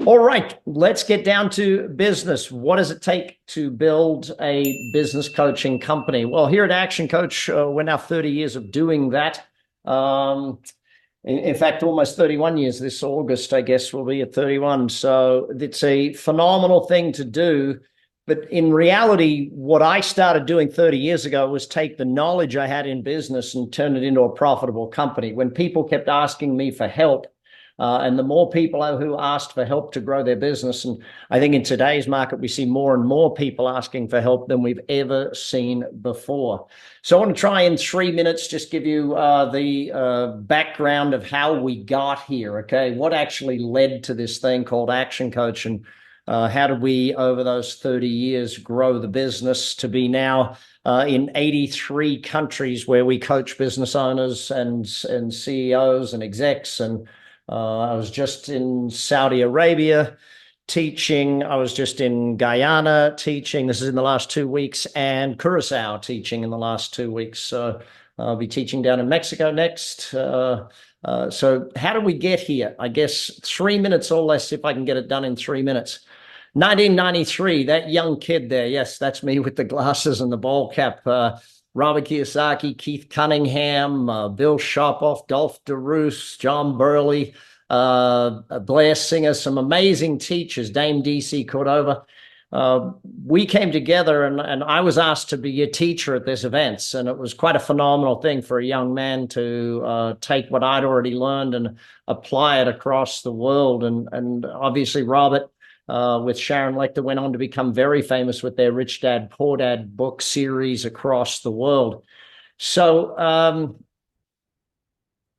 All right, let's get down to business. What does it take to build a business coaching company? Well, here at Action Coach, we're now 30 years of doing that. In fact, almost 31 years this August, I guess we'll be at 31. So it's a phenomenal thing to do. But in reality, what I started doing 30 years ago was take the knowledge I had in business and turn it into a profitable company. When people kept asking me for help, and the more people who asked for help to grow their business, and I think in today's market, we see more and more people asking for help than we've ever seen before. So I want to try in 3 minutes, just give you the background of how we got here, okay? What actually led to this thing called Action Coach, and how did we, over those 30 years, grow the business to be now in 83 countries where we coach business owners and CEOs and execs. And I was just in Saudi Arabia teaching. I was just in Guyana teaching. This is in the last 2 weeks, and Curacao teaching in the last 2 weeks. So I'll be teaching down in Mexico next. So how did we get here? I guess 3 minutes or less, if I can get it done in 3 minutes. 1993, that young kid there. Yes, that's me with the glasses and the ball cap. Robert Kiyosaki, Keith Cunningham, Bill Sharpoff, Dolph DeRoos, John Burley, Blair Singer, some amazing teachers, Dame DC Cordova. We came together, and I was asked to be a teacher at this event. And it was quite a phenomenal thing for a young man to take what I'd already learned and apply it across the world. And obviously, Robert, with Sharon Lechter, went on to become very famous with their Rich Dad, Poor Dad book series across the world. So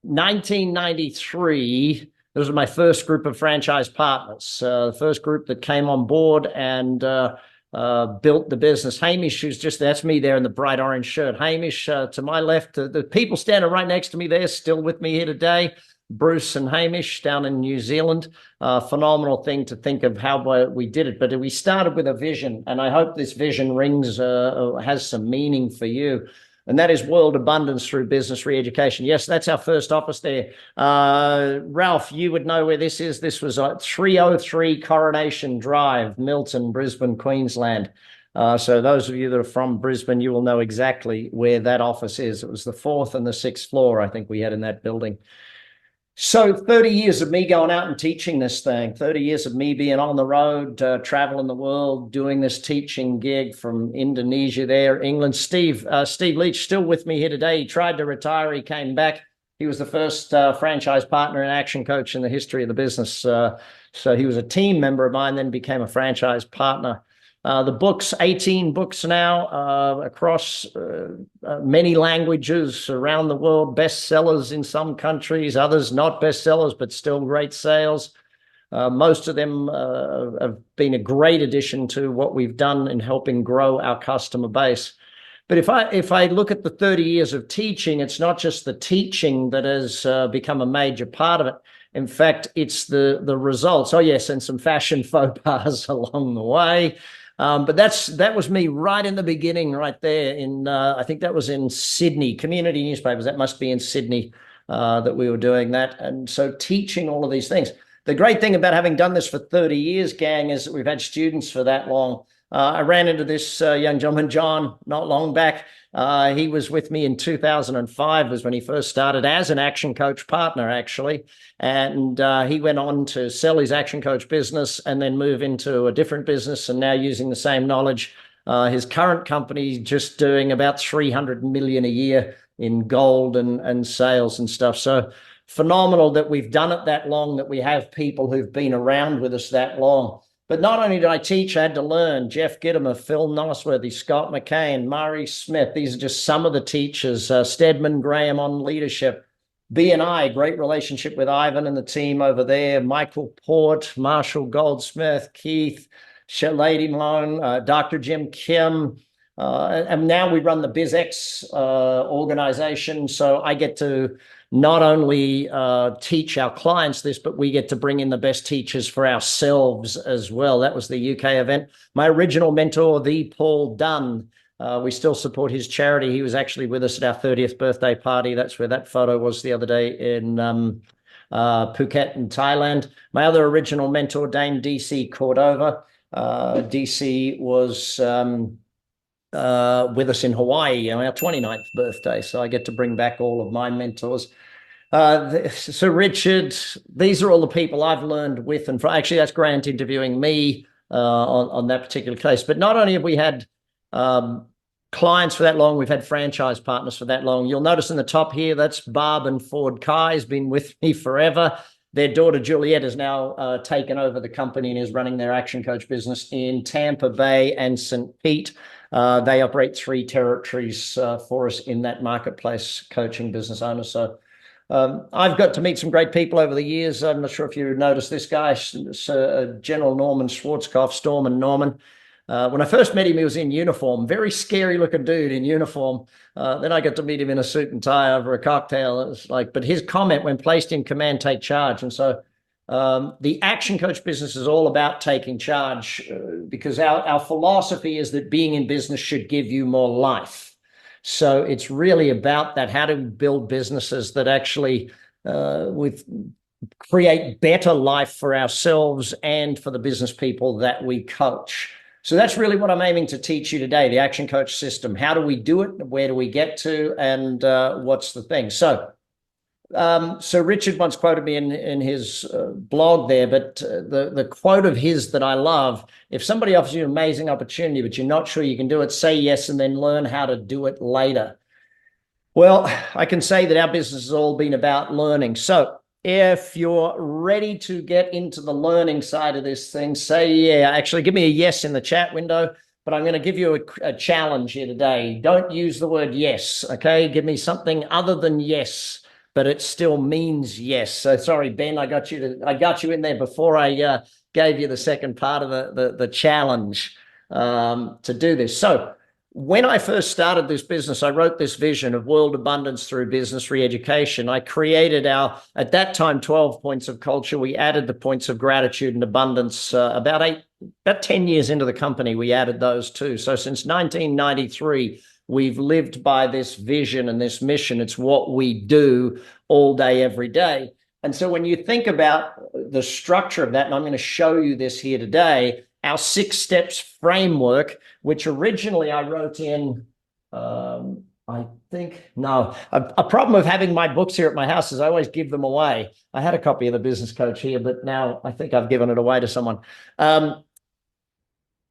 1993, those were my first group of franchise partners, the first group that came on board and built the business. Hamish, who's just, that's me there in the bright orange shirt. Hamish, to my left, the people standing right next to me there, still with me here today. Bruce and Hamish down in New Zealand. Phenomenal thing to think of how we did it. But we started with a vision, and I hope this vision has some meaning for you. And that is world abundance through business re-education. Yes, that's our first office there. Ralph, you would know where this is. This was 303 Coronation Drive, Milton, Brisbane, Queensland. So those of you that are from Brisbane, you will know exactly where that office is. It was the 4th and the 6th floor, I think we had in that building. So 30 years of me going out and teaching this thing, 30 years of me being on the road, traveling the world, doing this teaching gig from Indonesia there, England. Steve Leach, still with me here today. He tried to retire. He came back. He was the first franchise partner and action coach in the history of the business. So he was a team member of mine, then became a franchise partner. The books, 18 books now across many languages around the world, bestsellers in some countries, others not bestsellers, but still great sales. Most of them have been a great addition to what we've done in helping grow our customer base. But if I look at the 30 years of teaching, it's not just the teaching that has become a major part of it. In fact, it's the results. Oh, yes, and some fashion faux pas along the way. But that was me right in the beginning, right there in, I think that was in Sydney, Community Newspapers. That must be in Sydney that we were doing that. And so teaching all of these things. The great thing about having done this for 30 years, gang, is that we've had students for that long. I ran into this young gentleman, John, not long back. He was with me in 2005 was when he first started as an Action Coach partner, actually. And he went on to sell his Action Coach business and then move into a different business, and now using the same knowledge. His current company just doing about 300 million a year in gold and sales and stuff. So phenomenal that we've done it that long, that we have people who've been around with us that long. But not only did I teach, I had to learn. Jeff Gittimer, Phil Nosworthy, Scott McCain, Murray Smith. These are just some of the teachers. Stedman Graham on leadership. B&I, great relationship with Ivan and the team over there. Michael Port, Marshall Goldsmith, Keith, Lady Malone, Dr. Jim Kim. And now we run the BizX organization. So I get to not only teach our clients this, but we get to bring in the best teachers for ourselves as well. That was the UK event. My original mentor, the Paul Dunn, we still support his charity. He was actually with us at our 30th birthday party. That's where that photo was the other day in Phuket in Thailand. My other original mentor, Dame DC Cordova. DC was with us in Hawaii on our 29th birthday. So I get to bring back all of my mentors. So Richard, these are all the people I've learned with and from. Actually, that's Grant interviewing me on that particular case. But not only have we had clients for that long, we've had franchise partners for that long. You'll notice in the top here, that's Barb and Ford Kai, has been with me forever. Their daughter, Juliet, has now taken over the company and is running their Action Coach business in Tampa Bay and St. Pete. They operate 3 territories for us in that marketplace, coaching business owners. So I've got to meet some great people over the years. I'm not sure if you noticed this guy, General Norman Schwarzkopf, Stormin Norman. When I first met him, he was in uniform, very scary looking dude in uniform. Then I got to meet him in a suit and tie over a cocktail. It was like, but his comment, when placed in command, take charge. And so the Action Coach business is all about taking charge because our philosophy is that being in business should give you more life. So it's really about that. How do we build businesses that actually create better life for ourselves and for the business people that we coach? So that's really what I'm aiming to teach you today, the Action Coach system. How do we do it? Where do we get to? And what's the thing? So Richard once quoted me in his blog there, but the quote of his that I love, if somebody offers you an amazing opportunity, but you're not sure you can do it, say yes and then learn how to do it later. Well, I can say that our business has all been about learning. So if you're ready to get into the learning side of this thing, say yeah. Actually, give me a yes in the chat window, but I'm going to give you a challenge here today. Don't use the word yes, okay? Give me something other than yes, but it still means yes. So sorry, Ben, I got you in there before I gave you the second part of the challenge to do this. So when I first started this business, I wrote this vision of world abundance through business re-education. I created our, at that time, 12 points of culture. We added the points of gratitude and abundance about 10 years into the company, we added those too. So since 1993, we've lived by this vision and this mission. It's what we do all day, every day. And so when you think about the structure of that, and I'm going to show you this here today, our 6 steps framework, which originally I wrote in, a problem with having my books here at my house is I always give them away. I had a copy of the Business Coach here, but now I think I've given it away to someone.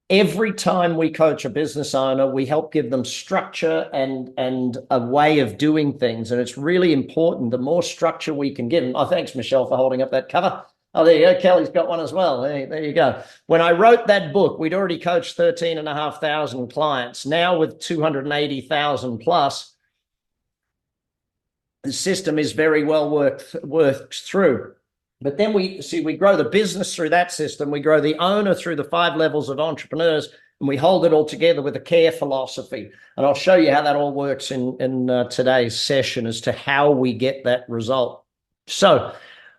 Every time we coach a business owner, we help give them structure and a way of doing things. And it's really important. The more structure we can give them. Oh, thanks, Michelle, for holding up that cover. Oh, there you go. Kelly's got one as well. There you go. When I wrote that book, we'd already coached 13,500 clients. Now with 280,000 plus, the system is very well worked through. But then we grow the business through that system. We grow the owner through the 5 levels of entrepreneurs, and we hold it all together with a care philosophy. And I'll show you how that all works in today's session as to how we get that result. So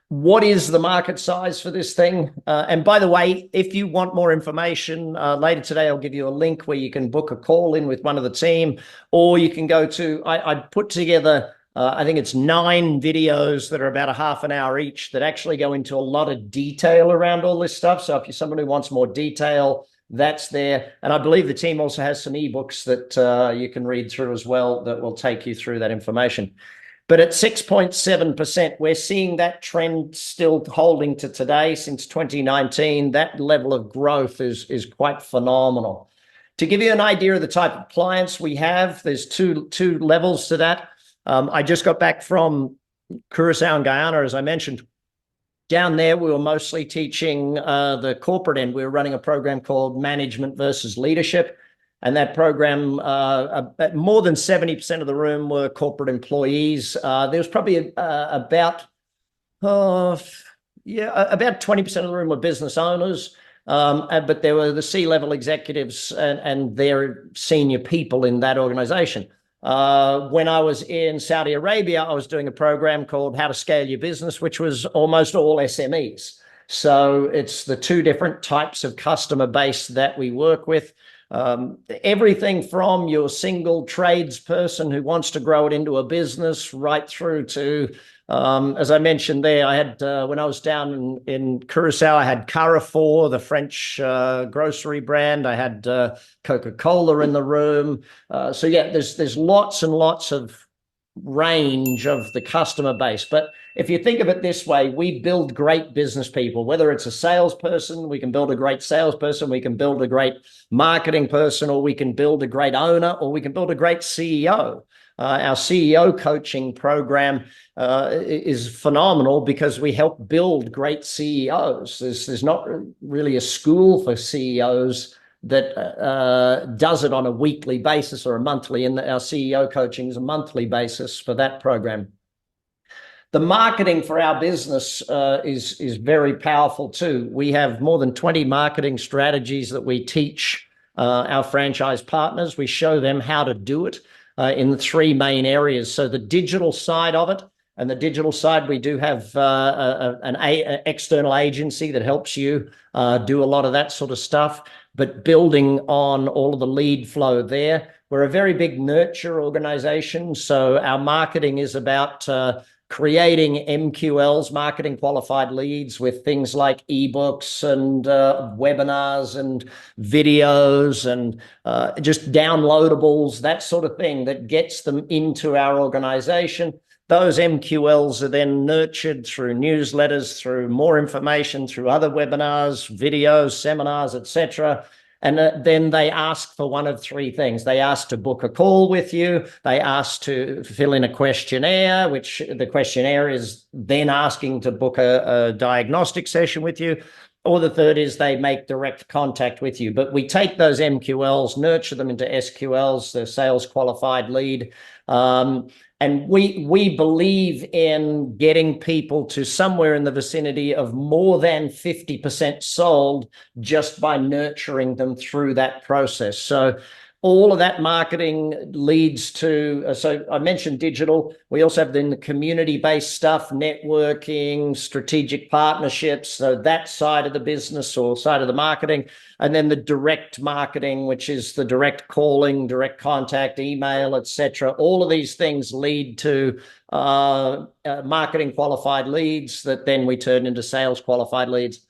what is the market size for this thing? And by the way, if you want more information, later today, I'll give you a link where you can book a call in with one of the team, or you can go to, I put together, I think it's 9 videos that are about a half an hour each that actually go into a lot of detail around all this stuff. So if you're somebody who wants more detail, that's there. And I believe the team also has some ebooks that you can read through as well that will take you through that information. But at 6.7%, we're seeing that trend still holding to today. Since 2019, that level of growth is quite phenomenal. To give you an idea of the type of clients we have, there's two levels to that. I just got back from Curacao and Guyana, as I mentioned. Down there, we were mostly teaching the corporate end. We were running a program called Management versus Leadership. And that program, more than 70% of the room were corporate employees. There was probably about 20% of the room were business owners. But there were the C-level executives and their senior people in that organization. When I was in Saudi Arabia, I was doing a program called How to Scale Your Business, which was almost all SMEs. So it's the 2 different types of customer base that we work with. Everything from your single tradesperson who wants to grow it into a business right through to As I mentioned there, I had, when I was down in Curacao, I had Carrefour, the French grocery brand. I had Coca-Cola in the room. So yeah, there's lots and lots of range of the customer base. But if you think of it this way, we build great business people, whether it's a salesperson, we can build a great salesperson, we can build a great marketing person, or we can build a great owner, or we can build a great CEO. Our CEO coaching program is phenomenal because we help build great CEOs. There's not really a school for CEOs that does it on a weekly basis or a monthly, and our CEO coaching is a monthly basis for that program. The marketing for our business is very powerful too. We have more than 20 marketing strategies that we teach our franchise partners. We show them how to do it in the three main areas. So the digital side of it, and the digital side, we do have an external agency that helps you do a lot of that sort of stuff, but building on all of the lead flow there. We're a very big nurture organization. So our marketing is about creating MQLs, marketing qualified leads, with things like ebooks and webinars and videos and just downloadables, that sort of thing that gets them into our organization. Those MQLs are then nurtured through newsletters, through more information, through other webinars, videos, seminars, etc. And then they ask for one of three things. They ask to book a call with you. They ask to fill in a questionnaire, which the questionnaire is then asking to book a diagnostic session with you. Or the third is they make direct contact with you. But we take those MQLs, nurture them into SQLs, the sales qualified lead. And we believe in getting people to somewhere in the vicinity of more than 50% sold just by nurturing them through that process. So all of that marketing leads to, so I mentioned digital. We also have then the community-based stuff, networking, strategic partnerships, so that side of the business or side of the marketing. And then the direct marketing, which is the direct calling, direct contact, email, etc. All of these things lead to marketing qualified leads that then we turn into sales qualified leads.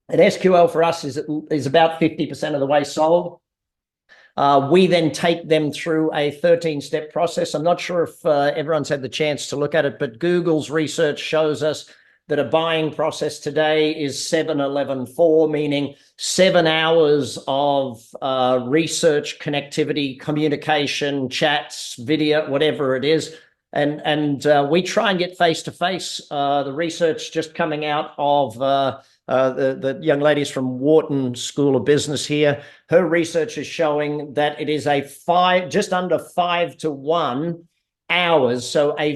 An SQL for us is about 50% of the way sold. We then take them through a 13-step process. I'm not sure if everyone's had the chance to look at it, but Google's research shows us that a buying process today is 7-11-4, meaning 7 hours of research, connectivity, communication, chats, video, whatever it is. And we try and get face-to-face. The research just coming out of the young ladies from Wharton School of Business here, her research is showing that it is just under 5 to 1 hours. So a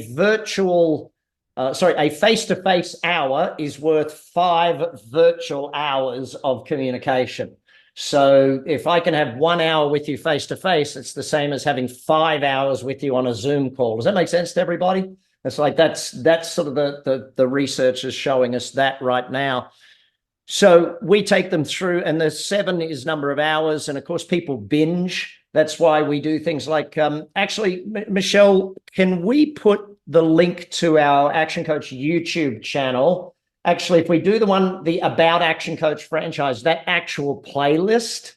face-to-face hour is worth 5 virtual hours of communication. So if I can have 1 hour with you face-to-face, it's the same as having 5 hours with you on a Zoom call. Does that make sense to everybody? It's like that's sort of the research is showing us that right now. So we take them through, and the 7 is number of hours. And of course, people binge. That's why we do things like, actually, Michelle, can we put the link to our Action Coach YouTube channel? Actually, if we do the About Action Coach franchise, that actual playlist,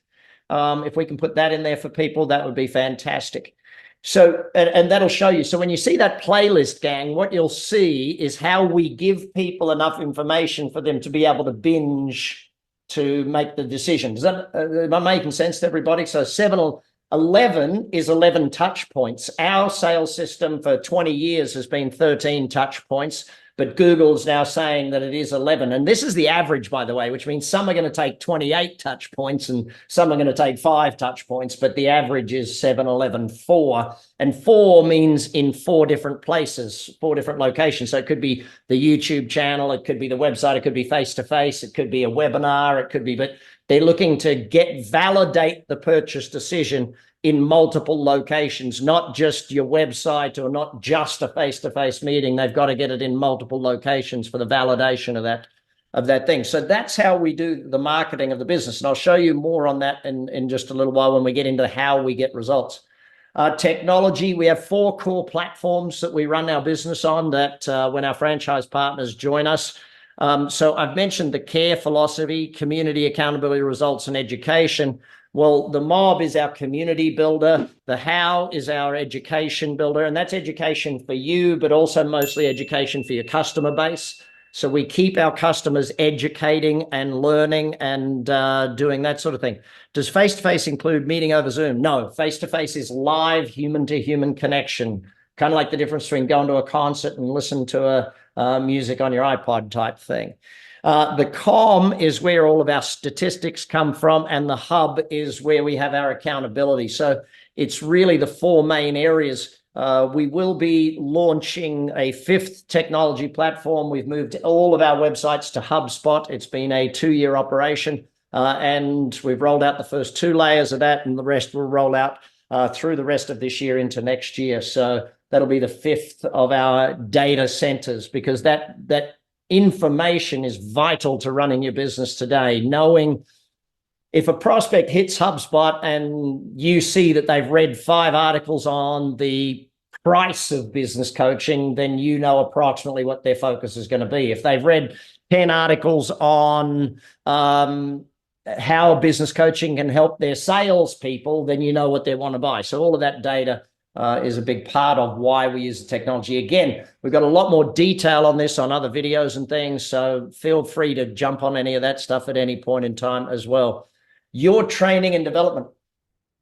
if we can put that in there for people, that would be fantastic. So, and that'll show you. So when you see that playlist, gang, what you'll see is how we give people enough information for them to be able to binge to make the decision. Does that, am I making sense to everybody? So 7-11 is 11 touch points. Our sales system for 20 years has been 13 touch points, but Google's now saying that it is 11. And this is the average, by the way, which means some are going to take 28 touch points and some are going to take 5 touch points, but the average is 7-11-4. And 4 means in 4 different places, 4 different locations. So it could be the YouTube channel, it could be the website, it could be face-to-face, it could be a webinar, it could be, but they're looking to validate the purchase decision in multiple locations, not just your website or not just a face-to-face meeting. They've got to get it in multiple locations for the validation of that thing. So that's how we do the marketing of the business. And I'll show you more on that in just a little while when we get into how we get results. Technology, we have 4 core platforms that we run our business on that when our franchise partners join us. So I've mentioned the CARE philosophy, community, accountability, results, and education. Well, the MOB is our community builder. The HOW is our education builder, and that's education for you, but also mostly education for your customer base. So we keep our customers educating and learning and doing that sort of thing. Does face-to-face include meeting over Zoom? No, face-to-face is live human-to-human connection, kind of like the difference between going to a concert and listen to music on your iPod type thing. The COM is where all of our statistics come from, and the hub is where we have our accountability. So it's really the 4 main areas. We will be launching a 5th technology platform. We've moved all of our websites to HubSpot. It's been a 2-year operation, and we've rolled out the first 2 layers of that, and the rest will roll out through the rest of this year into next year. So that'll be the 5th of our data centers, because that information is vital to running your business today. Knowing if a prospect hits HubSpot and you see that they've read 5 articles on the price of business coaching, then you know approximately what their focus is going to be. If they've read 10 articles on how business coaching can help their salespeople, then you know what they want to buy. So all of that data is a big part of why we use the technology. Again, we've got a lot more detail on this on other videos and things, so feel free to jump on any of that stuff at any point in time as well. Your training and development.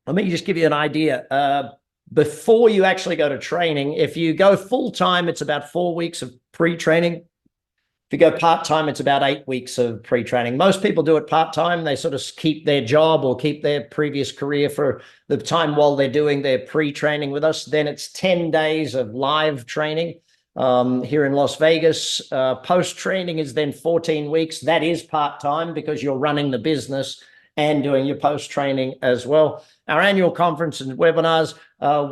Let me just give you an idea. Before you actually go to training, if you go full-time, it's about 4 weeks of pre-training. If you go part-time, it's about 8 weeks of pre-training. Most people do it part-time. They sort of keep their job or keep their previous career for the time while they're doing their pre-training with us. Then it's 10 days of live training here in Las Vegas. Post-training is then 14 weeks. That is part-time because you're running the business and doing your post-training as well. Our annual conference and webinars,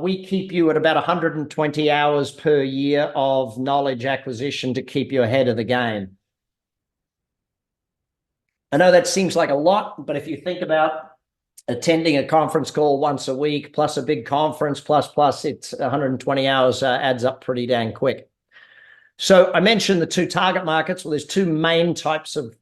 we keep you at about 120 hours per year of knowledge acquisition to keep you ahead of the game. I know that seems like a lot, but if you think about attending a conference call once a week, plus a big conference, plus it's 120 hours adds up pretty dang quick. So I mentioned the 2 target markets. Well, there's 2 main types of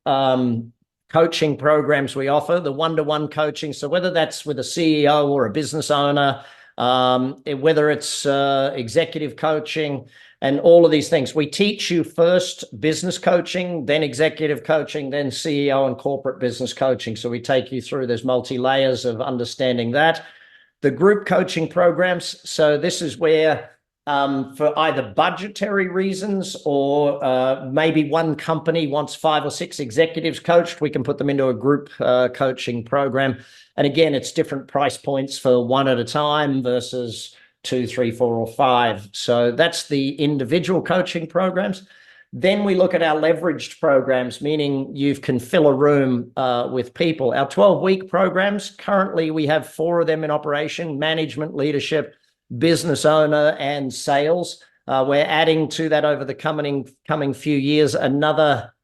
coaching programs we offer. The one-to-one coaching, so whether that's with a CEO or a business owner, whether it's executive coaching and all of these things. We teach you first business coaching, then executive coaching, then CEO and corporate business coaching. So we take you through, there's multi-layers of understanding that. The group coaching programs, so this is where for either budgetary reasons or maybe one company wants 5 or 6 executives coached, we can put them into a group coaching program. And again, it's different price points for 1 at a time versus 2, 3, 4, or 5. So that's the individual coaching programs. Then we look at our leveraged programs, meaning you can fill a room with people. Our 12-week programs, currently we have 4 of them in operation: management, leadership, business owner, and sales. We're adding to that over the coming few years another,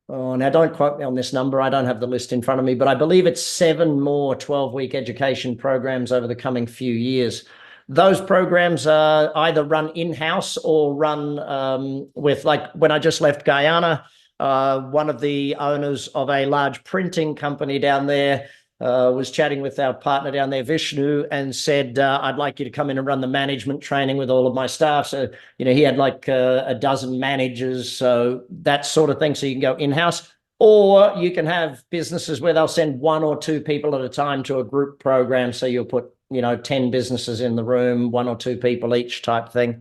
now don't quote me on this number, I don't have the list in front of me, but I believe it's 7 more 12-week education programs over the coming few years. Those programs either run in-house or run with, like when I just left Guyana, one of the owners of a large printing company down there was chatting with our partner down there, Vishnu, and said, I'd like you to come in and run the management training with all of my staff. So, he had like a dozen managers, so that sort of thing. So you can go in-house, or you can have businesses where they'll send 1 or 2 people at a time to a group program. So you'll put, 10 businesses in the room, 1 or 2 people each type thing.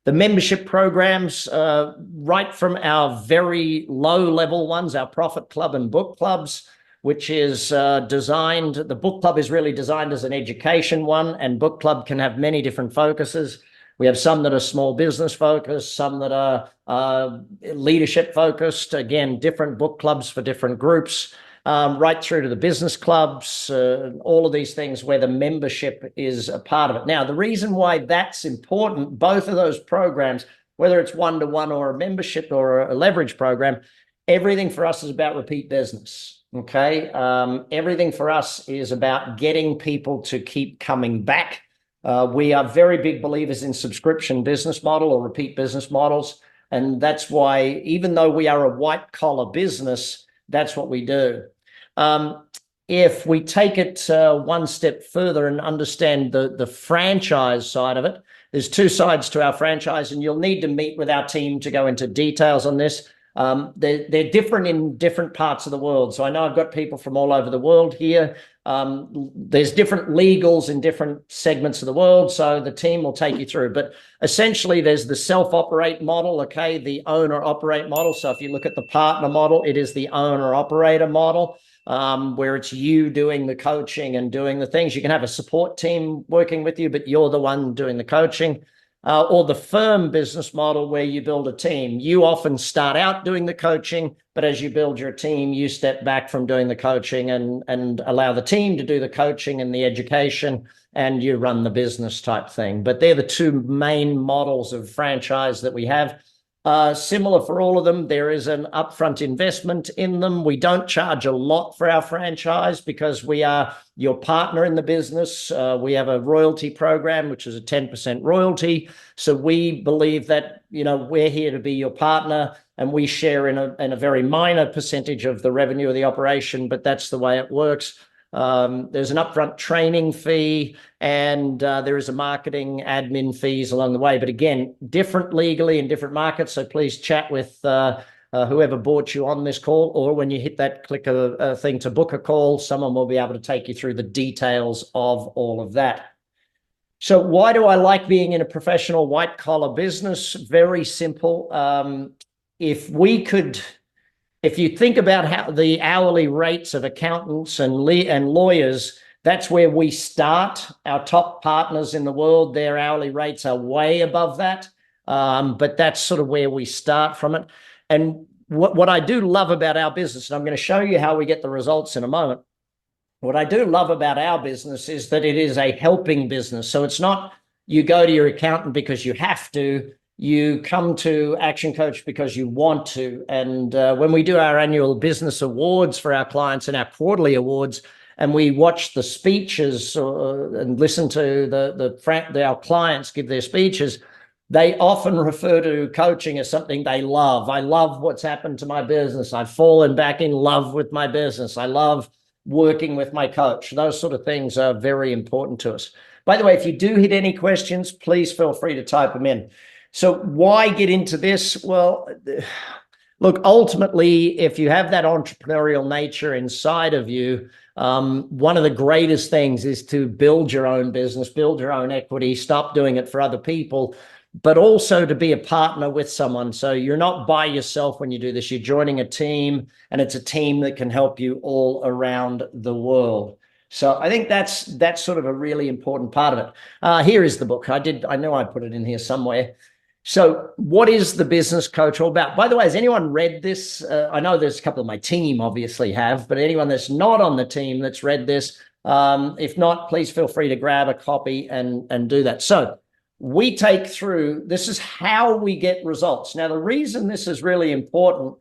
The membership programs, right from our very low level ones, our Profit Club and Book Clubs, which is designed, the book club is really designed as an education one, and book club can have many different focuses. We have some that are small business focused, some that are leadership focused, again, different book clubs for different groups, right through to the business clubs, all of these things where the membership is a part of it. Now, the reason why that's important, both of those programs, whether it's one-to-one or a membership or a leverage program, everything for us is about repeat business. Okay. Everything for us is about getting people to keep coming back. We are very big believers in subscription business model or repeat business models. And that's why, even though we are a white collar business, that's what we do. If we take it one step further and understand the franchise side of it, there's two sides to our franchise, and you'll need to meet with our team to go into details on this. They're different in different parts of the world. So I know I've got people from all over the world here. There's different legals in different segments of the world, so the team will take you through. But essentially, there's the self-operate model, okay, the owner-operate model. So if you look at the partner model, it is the owner-operator model, where it's you doing the coaching and doing the things. You can have a support team working with you, but you're the one doing the coaching. Or the firm business model where you build a team. You often start out doing the coaching, but as you build your team, you step back from doing the coaching and allow the team to do the coaching and the education, and you run the business type thing. But they're the two main models of franchise that we have. Similar for all of them. There is an upfront investment in them. We don't charge a lot for our franchise because we are your partner in the business. We have a royalty program, which is a 10% royalty. So we believe that, we're here to be your partner, and we share in a very minor percentage of the revenue of the operation, but that's the way it works. There's an upfront training fee, and there is a marketing admin fees along the way. But again, different legally in different markets. So please chat with whoever brought you on this call, or when you hit that click a thing to book a call, someone will be able to take you through the details of all of that. So why do I like being in a professional white collar business? Very simple. If you think about how the hourly rates of accountants and lawyers, that's where we start. Our top partners in the world, their hourly rates are way above that. But that's sort of where we start from it. And what I do love about our business, and I'm going to show you how we get the results in a moment. What I do love about our business is that it is a helping business. So it's not you go to your accountant because you have to. You come to Action Coach because you want to. And when we do our annual business awards for our clients and our quarterly awards, and we watch the speeches and listen to our clients give their speeches, they often refer to coaching as something they love. I love what's happened to my business. I've fallen back in love with my business. I love working with my coach. Those sort of things are very important to us. By the way, if you do hit any questions, please feel free to type them in. So why get into this? Well, look, ultimately, if you have that entrepreneurial nature inside of you, one of the greatest things is to build your own business, build your own equity, stop doing it for other people, but also to be a partner with someone. So you're not by yourself when you do this. You're joining a team, and it's a team that can help you all around the world. So I think that's sort of a really important part of it. Here is the book. I know I put it in here somewhere. So what is the business coach all about? By the way, has anyone read this? I know there's a couple of my team obviously have, but anyone that's not on the team that's read this, if not, please feel free to grab a copy and do that. So we take through, this is how we get results. Now, the reason this is really important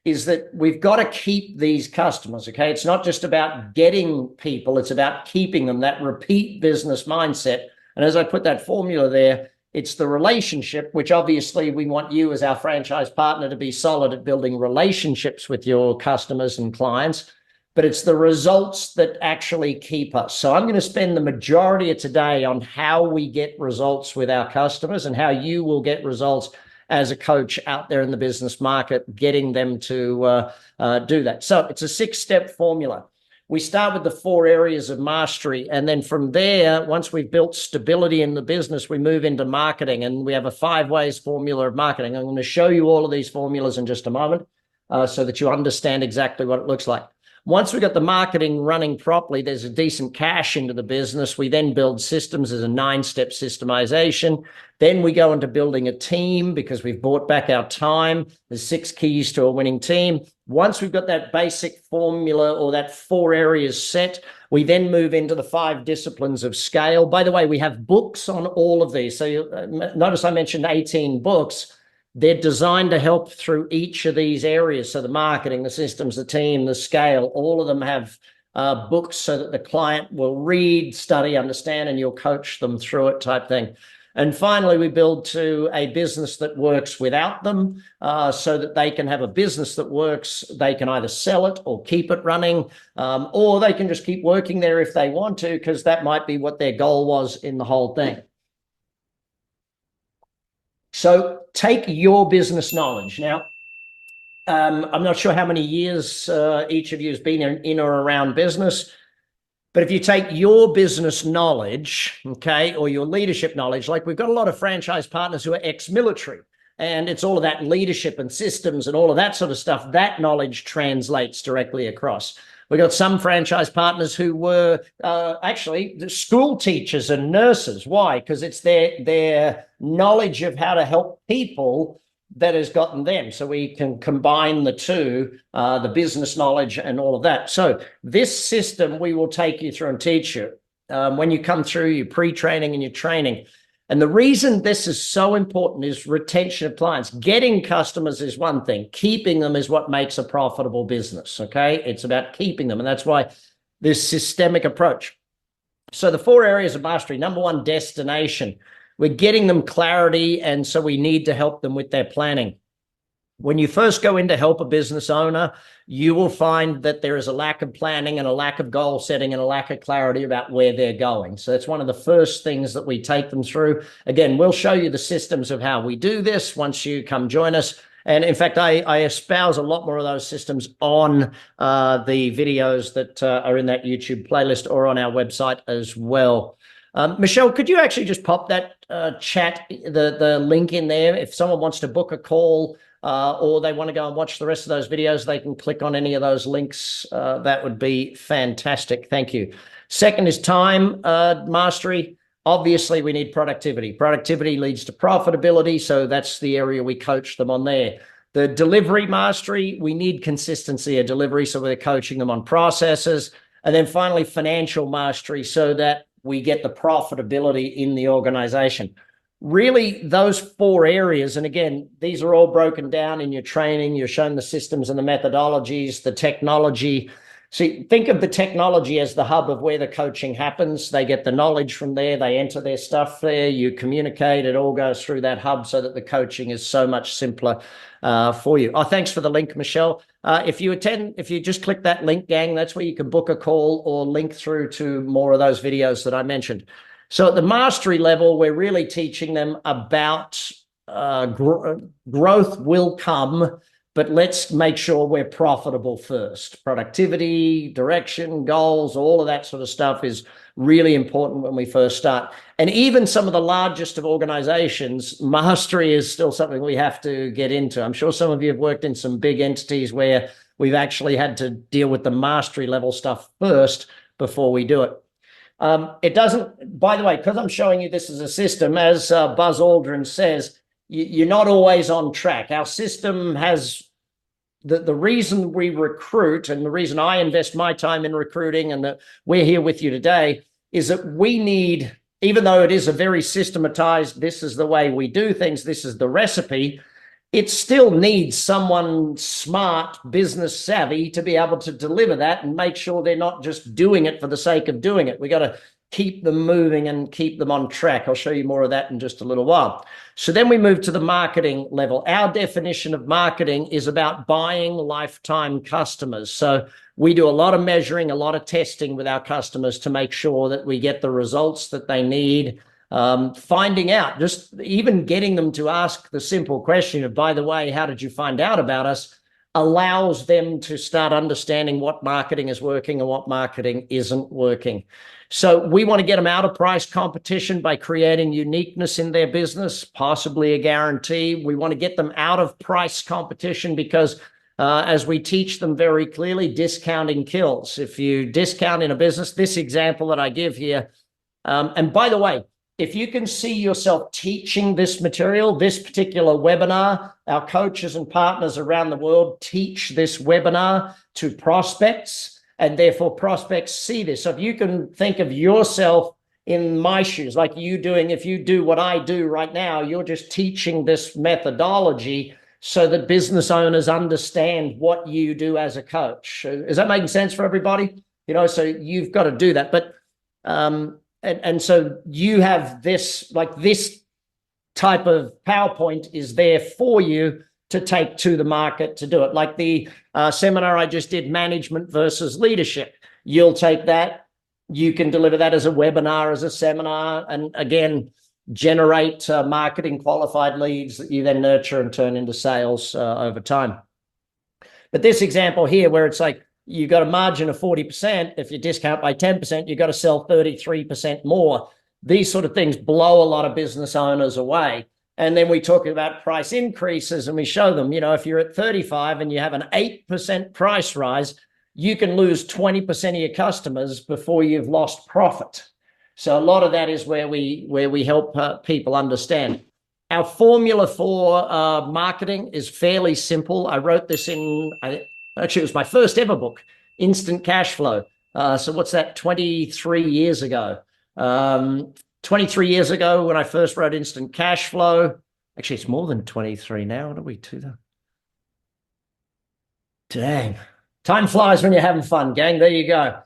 is that we've got to keep these customers, okay? It's not just about getting people, it's about keeping them, that repeat business mindset. And as I put that formula there, it's the relationship, which obviously we want you as our franchise partner to be solid at building relationships with your customers and clients, but it's the results that actually keep us. So I'm going to spend the majority of today on how we get results with our customers and how you will get results as a coach out there in the business market, getting them to do that. So it's a 6-step formula. We start with the 4 areas of mastery. And then from there, once we've built stability in the business, we move into marketing. And we have a 5 ways formula of marketing. I'm going to show you all of these formulas in just a moment so that you understand exactly what it looks like. Once we got the marketing running properly, there's a decent cash into the business. We then build systems as a 9-step systemization. Then we go into building a team because we've bought back our time. There's 6 keys to a winning team. Once we've got that basic formula or that 4 areas set, we then move into the 5 disciplines of scale. By the way, we have books on all of these. So notice I mentioned 18 books. They're designed to help through each of these areas. So the marketing, the systems, the team, the scale, all of them have books so that the client will read, study, understand, and you'll coach them through it type thing. And finally, we build to a business that works without them, so that they can have a business that works. They can either sell it or keep it running, or they can just keep working there if they want to, because that might be what their goal was in the whole thing. So take your business knowledge. Now, I'm not sure how many years each of you has been in or around business, but if you take your business knowledge, okay, or your leadership knowledge, like we've got a lot of franchise partners who are ex-military, and it's all of that leadership and systems and all of that sort of stuff, that knowledge translates directly across. We've got some franchise partners who were actually school teachers and nurses. Why? Because it's their knowledge of how to help people that has gotten them. So we can combine the two, the business knowledge and all of that. So this system we will take you through and teach you when you come through your pre-training and your training. And the reason this is so important is retention of clients. Getting customers is one thing. Keeping them is what makes a profitable business, okay? It's about keeping them. And that's why this systemic approach. So the 4 areas of mastery. Number 1, destination. We're getting them clarity, and so we need to help them with their planning. When you first go in to help a business owner, you will find that there is a lack of planning and a lack of goal setting and a lack of clarity about where they're going. So that's one of the first things that we take them through. Again, we'll show you the systems of how we do this once you come join us. And in fact, I espouse a lot more of those systems on the videos that are in that YouTube playlist or on our website as well. Michelle, could you actually just pop that chat, the link in there? If someone wants to book a call or they want to go and watch the rest of those videos, they can click on any of those links. That would be fantastic. Thank you. Second is time mastery. Obviously, we need productivity. Productivity leads to profitability, so that's the area we coach them on there. The delivery mastery, we need consistency of delivery, so we're coaching them on processes. And then finally, financial mastery, so that we get the profitability in the organization. Really, those 4 areas, and again, these are all broken down in your training. You're shown the systems and the methodologies, the technology. See, think of the technology as the hub of where the coaching happens. They get the knowledge from there. They enter their stuff there. You communicate. It all goes through that hub so that the coaching is so much simpler for you. Oh, thanks for the link, Michelle. If you just click that link, gang, that's where you can book a call or link through to more of those videos that I mentioned. So at the mastery level, we're really teaching them about growth will come, but let's make sure we're profitable first. Productivity, direction, goals, all of that sort of stuff is really important when we first start. And even some of the largest of organizations, mastery is still something we have to get into. I'm sure some of you have worked in some big entities where we've actually had to deal with the mastery level stuff first before we do it. It doesn't, by the way, because I'm showing you this as a system, as Buzz Aldrin says, you're not always on track. Our system has the reason we recruit, and the reason I invest my time in recruiting and that we're here with you today, is that we need, even though it is a very systematized, this is the way we do things, this is the recipe, it still needs someone smart, business savvy to be able to deliver that and make sure they're not just doing it for the sake of doing it. We got to keep them moving and keep them on track. I'll show you more of that in just a little while. So then we move to the marketing level. Our definition of marketing is about buying lifetime customers. So we do a lot of measuring, a lot of testing with our customers to make sure that we get the results that they need. Finding out, just even getting them to ask the simple question of, by the way, how did you find out about us, allows them to start understanding what marketing is working and what marketing isn't working. So we want to get them out of price competition by creating uniqueness in their business, possibly a guarantee. We want to get them out of price competition because as we teach them very clearly, discounting kills. If you discount in a business, this example that I give here, and by the way, if you can see yourself teaching this material, this particular webinar, our coaches and partners around the world teach this webinar to prospects, and therefore prospects see this. So if you can think of yourself in my shoes, like you doing, if you do what I do right now, you're just teaching this methodology so that business owners understand what you do as a coach. Is that making sense for everybody? So you've got to do that. But and so you have this, like this type of PowerPoint is there for you to take to the market to do it. Like the seminar I just did, management versus leadership. You'll take that, you can deliver that as a webinar, as a seminar, and again, generate marketing qualified leads that you then nurture and turn into sales over time. But this example here, where it's like you've got a margin of 40%, if you discount by 10%, you've got to sell 33% more. These sort of things blow a lot of business owners away. And then we talk about price increases, and we show them, if you're at 35 and you have an 8% price rise, you can lose 20% of your customers before you've lost profit. So a lot of that is where we help people understand. Our formula for marketing is fairly simple. I wrote this actually, it was my first ever book, Instant Cash Flow. So what's that, 23 years ago? 23 years ago when I first wrote Instant Cash Flow. Actually, it's more than 23 now. What are we to? Dang. Time flies when you're having fun, gang. There you go.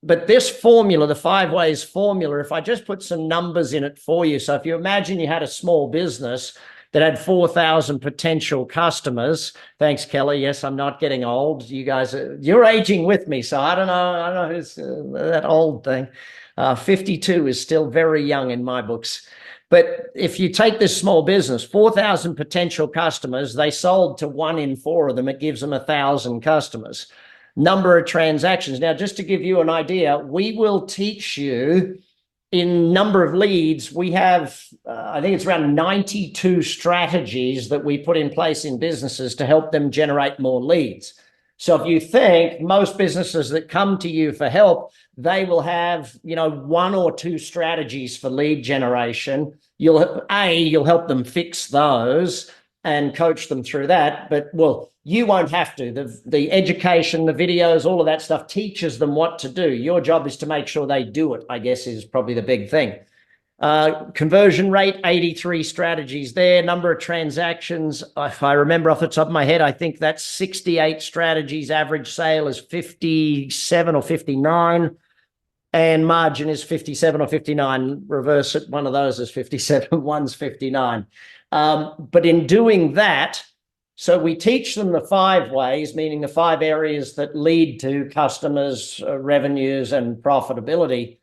But this formula, the 5 ways formula, if I just put some numbers in it for you. So if you imagine you had a small business that had 4,000 potential customers. Thanks, Kelly. Yes, I'm not getting old. You guys, you're aging with me. So I don't know who's that old thing. 52 is still very young in my books. But if you take this small business, 4,000 potential customers, they sold to 1 in 4 of them. It gives them 1,000 customers. Number of transactions. Now, just to give you an idea, we will teach you in number of leads. We have, I think it's around 92 strategies that we put in place in businesses to help them generate more leads. So if you think most businesses that come to you for help, they will have, 1 or 2 strategies for lead generation. You'll help them fix those and coach them through that. But, well, you won't have to. The education, the videos, all of that stuff teaches them what to do. Your job is to make sure they do it, I guess, is probably the big thing. Conversion rate, 83 strategies there. Number of transactions, if I remember off the top of my head, I think that's 68 strategies. Average sale is 57 or 59. And margin is 57 or 59. Reverse it, one of those is 57, one's 59. But in doing that, so we teach them the 5 ways, meaning the 5 areas that lead to customers, revenues, and profitability.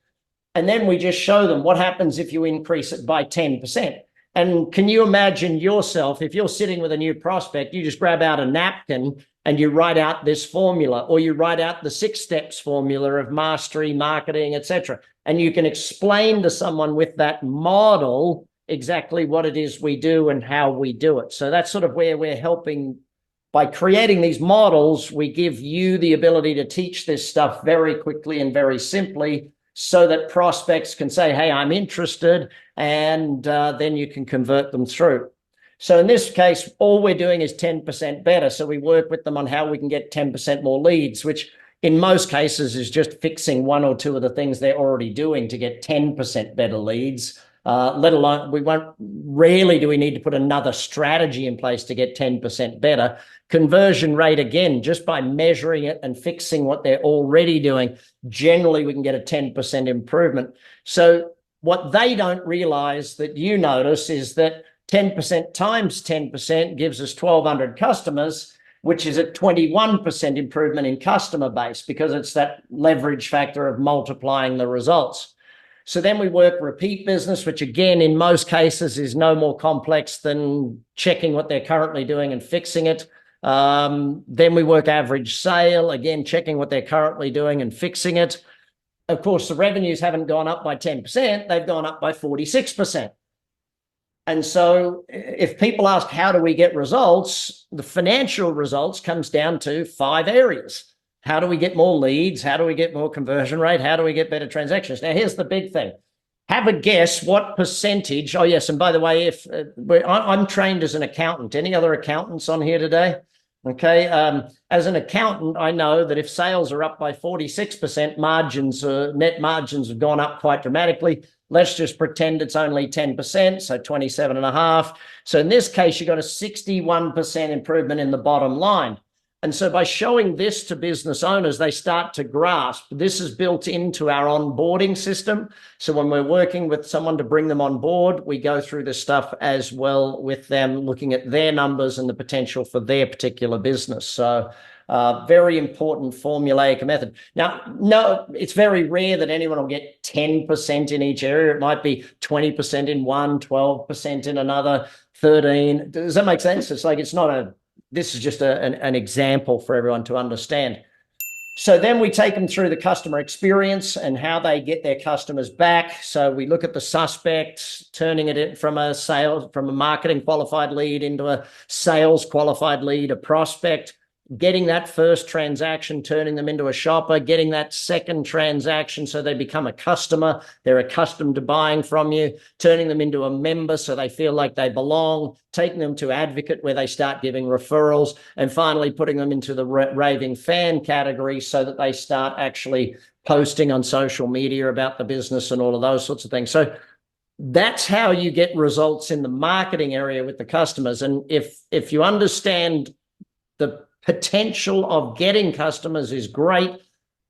And then we just show them what happens if you increase it by 10%. And can you imagine yourself, if you're sitting with a new prospect, you just grab out a napkin and you write out this formula, or you write out the 6 steps formula of mastery, marketing, etc. And you can explain to someone with that model exactly what it is we do and how we do it. So that's sort of where we're helping. By creating these models, we give you the ability to teach this stuff very quickly and very simply, so that prospects can say, hey, I'm interested, and then you can convert them through. So in this case, all we're doing is 10% better. So we work with them on how we can get 10% more leads, which in most cases is just fixing 1 or 2 of the things they're already doing to get 10% better leads. Let alone, rarely do we need to put another strategy in place to get 10% better. Conversion rate, again, just by measuring it and fixing what they're already doing, generally we can get a 10% improvement. So what they don't realize that you notice is that 10% times 10% gives us 1,200 customers, which is a 21% improvement in customer base, because it's that leverage factor of multiplying the results. So then we work repeat business, which again, in most cases is no more complex than checking what they're currently doing and fixing it. Then we work average sale, again, checking what they're currently doing and fixing it. Of course, the revenues haven't gone up by 10%, they've gone up by 46%. And so if people ask, how do we get results? The financial results comes down to 5 areas. How do we get more leads? How do we get more conversion rate? How do we get better transactions? Now, here's the big thing. Have a guess what percentage. Oh, yes. And by the way, if I'm trained as an accountant, any other accountants on here today? Okay. As an accountant, I know that if sales are up by 46%, net margins have gone up quite dramatically. Let's just pretend it's only 10%, so 27.5. So in this case, you got a 61% improvement in the bottom line. And so by showing this to business owners, they start to grasp this is built into our onboarding system. So when we're working with someone to bring them on board, we go through this stuff as well with them, looking at their numbers and the potential for their particular business. So very important formulaic method. Now, no, it's very rare that anyone will get 10% in each area. It might be 20% in one, 12% in another, 13. Does that make sense? It's like, it's not a, this is just an example for everyone to understand. So then we take them through the customer experience and how they get their customers back. So we look at the suspects, turning it from a marketing qualified lead into a sales qualified lead, a prospect, getting that first transaction, turning them into a shopper, getting that second transaction so they become a customer, they're accustomed to buying from you, turning them into a member so they feel like they belong, taking them to advocate where they start giving referrals, and finally putting them into the raving fan category so that they start actually posting on social media about the business and all of those sorts of things. So that's how you get results in the marketing area with the customers. And if you understand the potential of getting customers is great.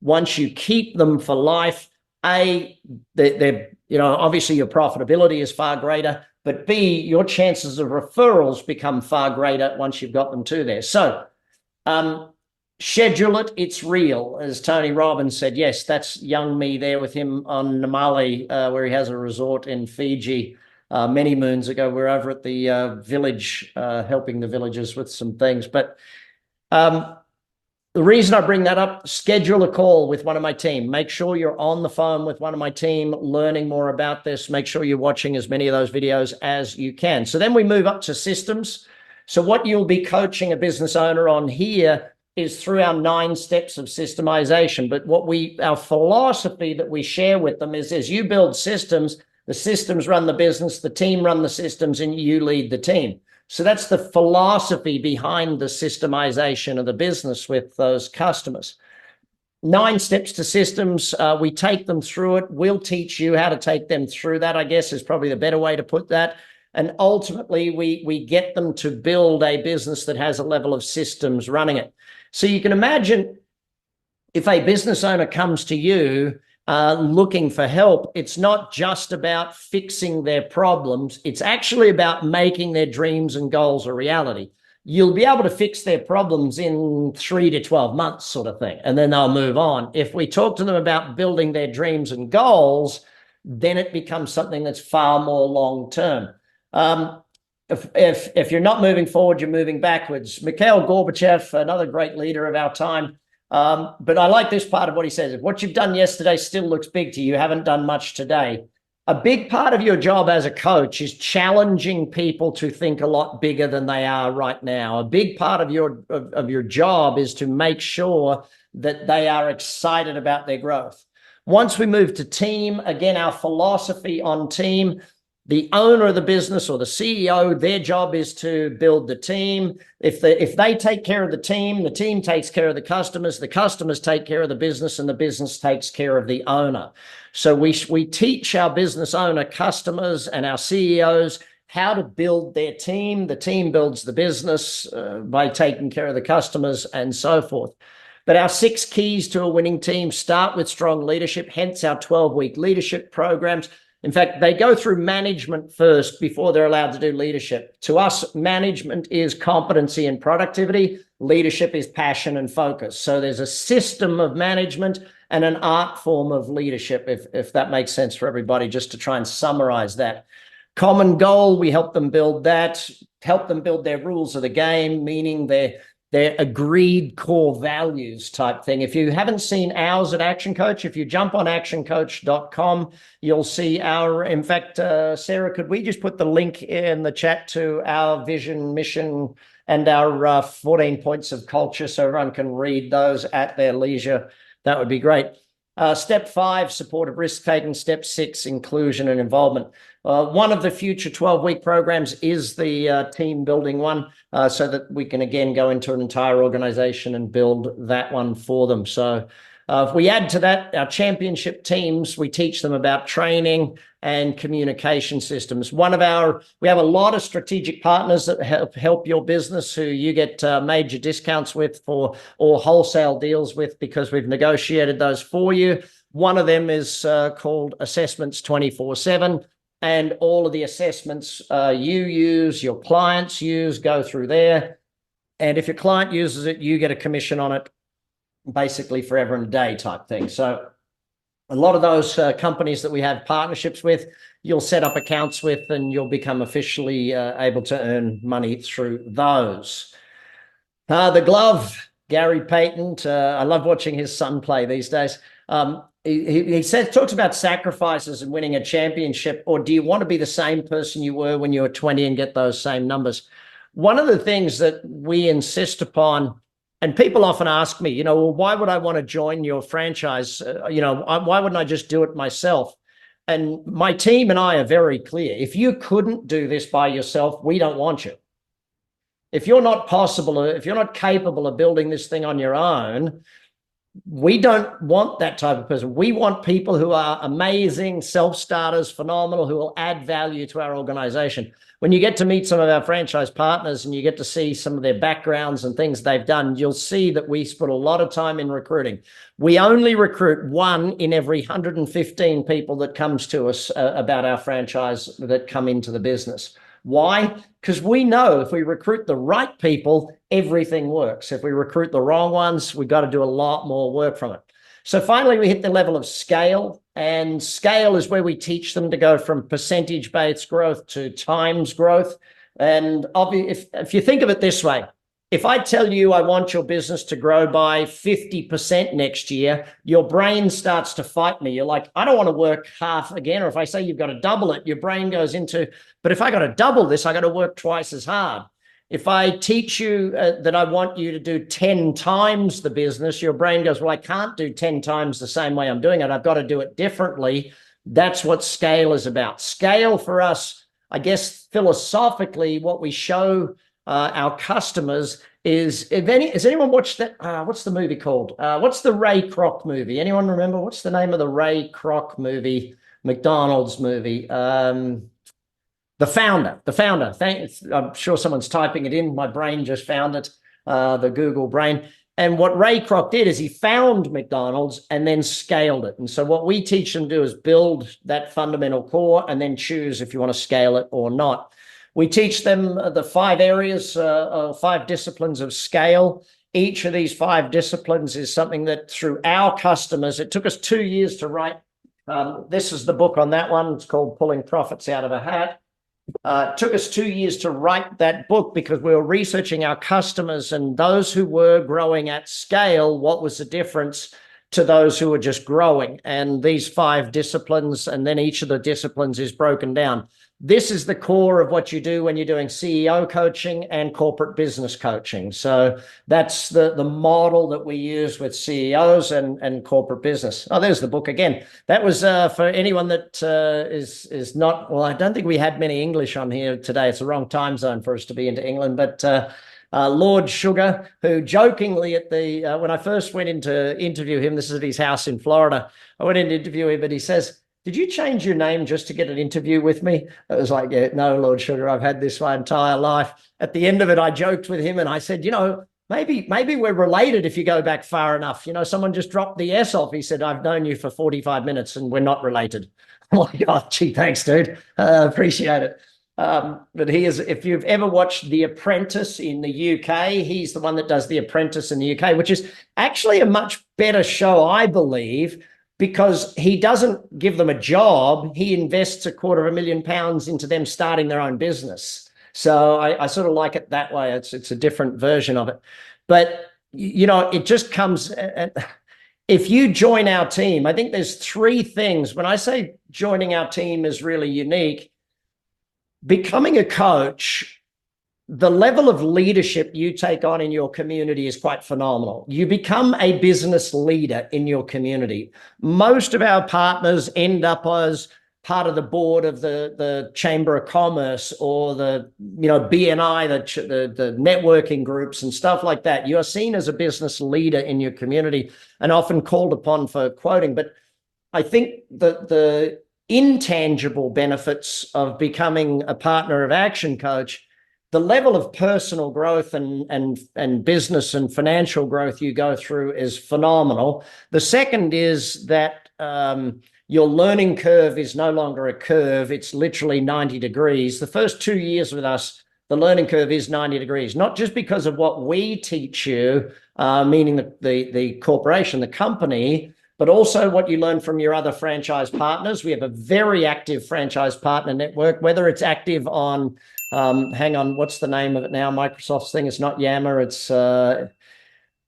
Once you keep them for life, they're obviously your profitability is far greater, but B, your chances of referrals become far greater once you've got them to there. So schedule it, it's real. As Tony Robbins said, yes, that's young me there with him on Namale, where he has a resort in Fiji many moons ago. We're over at the village, helping the villagers with some things. But the reason I bring that up, schedule a call with one of my team. Make sure you're on the phone with one of my team, learning more about this. Make sure you're watching as many of those videos as you can. So then we move up to systems. So what you'll be coaching a business owner on here is through our 9 steps of systemization. But our philosophy that we share with them is as you build systems, the systems run the business, the team run the systems, and you lead the team. So that's the philosophy behind the systemization of the business with those customers. 9 steps to systems. We take them through it. We'll teach you how to take them through that, I guess, is probably the better way to put that. And ultimately, we get them to build a business that has a level of systems running it. So you can imagine if a business owner comes to you looking for help, it's not just about fixing their problems. It's actually about making their dreams and goals a reality. You'll be able to fix their problems in 3 to 12 months sort of thing, and then they'll move on. If we talk to them about building their dreams and goals, then it becomes something that's far more long-term. If you're not moving forward, you're moving backwards. Mikhail Gorbachev, another great leader of our time, but I like this part of what he says. If what you've done yesterday still looks big to you, you haven't done much today. A big part of your job as a coach is challenging people to think a lot bigger than they are right now. A big part of your job is to make sure that they are excited about their growth. Once we move to team, again, our philosophy on team, the owner of the business or the CEO, their job is to build the team. If they take care of the team takes care of the customers take care of the business, and the business takes care of the owner. So we teach our business owner customers and our CEOs how to build their team. The team builds the business by taking care of the customers and so forth. But our 6 keys to a winning team start with strong leadership, hence our 12-week leadership programs. In fact, they go through management first before they're allowed to do leadership. To us, management is competency and productivity. Leadership is passion and focus. So there's a system of management and an art form of leadership, if that makes sense for everybody, just to try and summarize that. Common goal, we help them build that, help them build their rules of the game, meaning their agreed core values type thing. If you haven't seen ours at Action Coach, if you jump on actioncoach.com, you'll see in fact, Sarah, could we just put the link in the chat to our vision, mission, and our 14 points of culture so everyone can read those at their leisure? That would be great. Step 5, supportive risk-taking. Step 6, inclusion and involvement. One of the future 12-week programs is the team building one, so that we can, again, go into an entire organization and build that one for them. So If we add to that our championship teams, we teach them about training and communication systems. We have a lot of strategic partners that help your business who you get major discounts with or wholesale deals with because we've negotiated those for you. One of them is called Assessments 24/7. And all of the assessments you use, your clients use, go through there. And if your client uses it, you get a commission on it, basically forever and a day type thing. So a lot of those companies that we have partnerships with, you'll set up accounts with and you'll become officially able to earn money through those. The glove, Gary Payton, I love watching his son play these days. He talks about sacrifices and winning a championship, or do you want to be the same person you were when you were 20 and get those same numbers? One of the things that we insist upon, and people often ask me, well, why would I want to join your franchise? Why wouldn't I just do it myself? And my team and I are very clear. If you couldn't do this by yourself, we don't want you. If you're not capable of building this thing on your own, we don't want that type of person. We want people who are amazing, self-starters, phenomenal, who will add value to our organization. When you get to meet some of our franchise partners and you get to see some of their backgrounds and things they've done, you'll see that we put a lot of time in recruiting. We only recruit 1 in every 115 people that comes to us about our franchise that come into the business. Why? Because we know if we recruit the right people, everything works. If we recruit the wrong ones, we've got to do a lot more work from it. So finally, we hit the level of scale, and scale is where we teach them to go from percentage-based growth to times growth. And if you think of it this way, if I tell you I want your business to grow by 50% next year, your brain starts to fight me. You're like, I don't want to work half again. Or if I say you've got to double it, your brain goes into, but if I got to double this, I got to work twice as hard. If I teach you that I want you to do 10 times the business, your brain goes, well, I can't do 10 times the same way I'm doing it. I've got to do it differently. That's what scale is about. Scale for us, I guess, philosophically, what we show our customers is, has anyone watched that? What's the movie called? What's the Ray Kroc movie? Anyone remember? What's the name of the Ray Kroc movie, McDonald's movie? The Founder. Thanks. I'm sure someone's typing it in. My brain just found it, the Google brain. And what Ray Kroc did is he found McDonald's and then scaled it. And so what we teach them to do is build that fundamental core and then choose if you want to scale it or not. We teach them the 5 areas, 5 disciplines of scale. Each of these 5 disciplines is something that through our customers, it took us 2 years to write. This is the book on that one. It's called Pulling Profits Out of a Hat. It took us 2 years to write that book because we were researching our customers and those who were growing at scale, what was the difference to those who were just growing. And these 5 disciplines, and then each of the disciplines is broken down. This is the core of what you do when you're doing CEO coaching and corporate business coaching. So that's the model that we use with CEOs and corporate business. Oh, there's the book again. That was for anyone that is not, well, I don't think we had many English on here today. It's the wrong time zone for us to be into England, but Lord Sugar, who jokingly at when I first went in to interview him, this is at his house in Florida, I went in to interview him, but he says, did you change your name just to get an interview with me? It was like, yeah, no, Lord Sugar, I've had this my entire life. At the end of it, I joked with him and I said, maybe we're related if you go back far enough. Someone just dropped the S off. He said, I've known you for 45 minutes and we're not related. I'm like, oh, gee, thanks, dude. Appreciate it. But he is, if you've ever watched The Apprentice in the UK, he's the one that does The Apprentice in the UK, which is actually a much better show, I believe, because he doesn't give them a job. He invests £250,000 into them starting their own business. So I sort of like it that way. It's a different version of it. But, it just comes, if you join our team, I think there's 3 things. When I say joining our team is really unique, becoming a coach, the level of leadership you take on in your community is quite phenomenal. You become a business leader in your community. Most of our partners end up as part of the board of the Chamber of Commerce or the BNI, the networking groups and stuff like that. You are seen as a business leader in your community and often called upon for quoting. But I think that the intangible benefits of becoming a partner of Action Coach, the level of personal growth and business and financial growth you go through is phenomenal. The second is that your learning curve is no longer a curve. It's literally 90 degrees. The first 2 years with us, the learning curve is 90 degrees, not just because of what we teach you, meaning the corporation, the company, but also what you learn from your other franchise partners. We have a very active franchise partner network, whether it's active on, hang on, what's the name of it now? Microsoft's thing, it's not Yammer, it's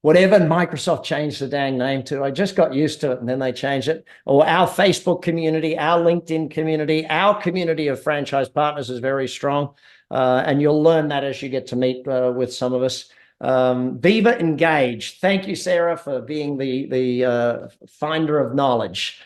whatever Microsoft changed the dang name to. I just got used to it and then they changed it. Or our Facebook community, our LinkedIn community, our community of franchise partners is very strong. And you'll learn that as you get to meet with some of us. Viva Engage. Thank you, Sarah, for being the finder of knowledge.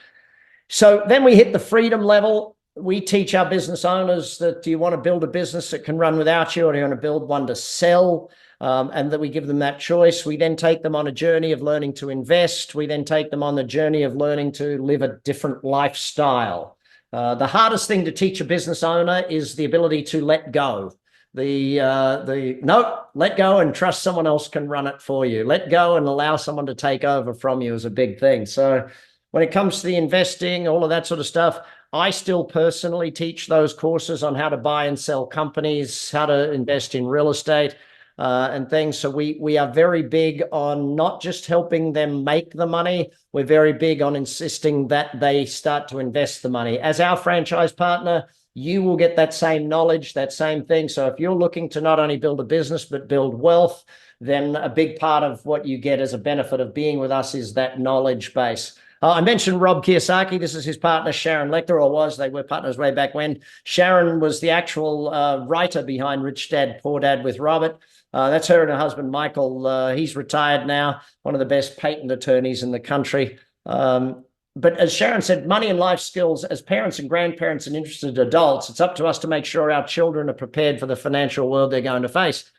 So then we hit the freedom level. We teach our business owners that do you want to build a business that can run without you, or do you want to build one to sell? And that we give them that choice. We then take them on a journey of learning to invest. We then take them on the journey of learning to live a different lifestyle. The hardest thing to teach a business owner is the ability to let go. Let go and trust someone else can run it for you. Let go and allow someone to take over from you is a big thing. So when it comes to the investing, all of that sort of stuff, I still personally teach those courses on how to buy and sell companies, how to invest in real estate, and things. So we are very big on not just helping them make the money. We're very big on insisting that they start to invest the money. As our franchise partner, you will get that same knowledge, that same thing. So if you're looking to not only build a business, but build wealth, then a big part of what you get as a benefit of being with us is that knowledge base. I mentioned Rob Kiyosaki. This is his partner, Sharon Lecter, or was. They were partners way back when. Sharon was the actual writer behind Rich Dad, Poor Dad with Robert. That's her and her husband, Michael. He's retired now, one of the best patent attorneys in the country. But as Sharon said, money and life skills, as parents and grandparents and interested adults, it's up to us to make sure our children are prepared for the financial world they're going to face.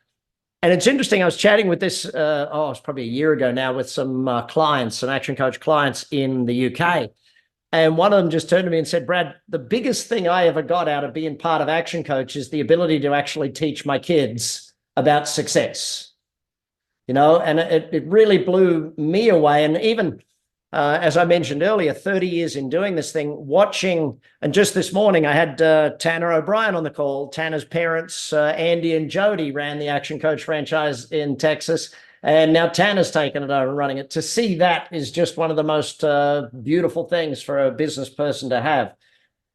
And it's interesting, I was chatting with this, it's probably a year ago now, with some clients, some Action Coach clients in the UK. And one of them just turned to me and said, Brad, the biggest thing I ever got out of being part of Action Coach is the ability to actually teach my kids about success. And it really blew me away. And even as I mentioned earlier, 30 years in doing this thing, watching, and just this morning, I had Tanner O'Brien on the call. Tanner's parents, Andy and Jody, ran the Action Coach franchise in Texas. And now Tanner's taken it over and running it. To see that is just one of the most beautiful things for a business person to have.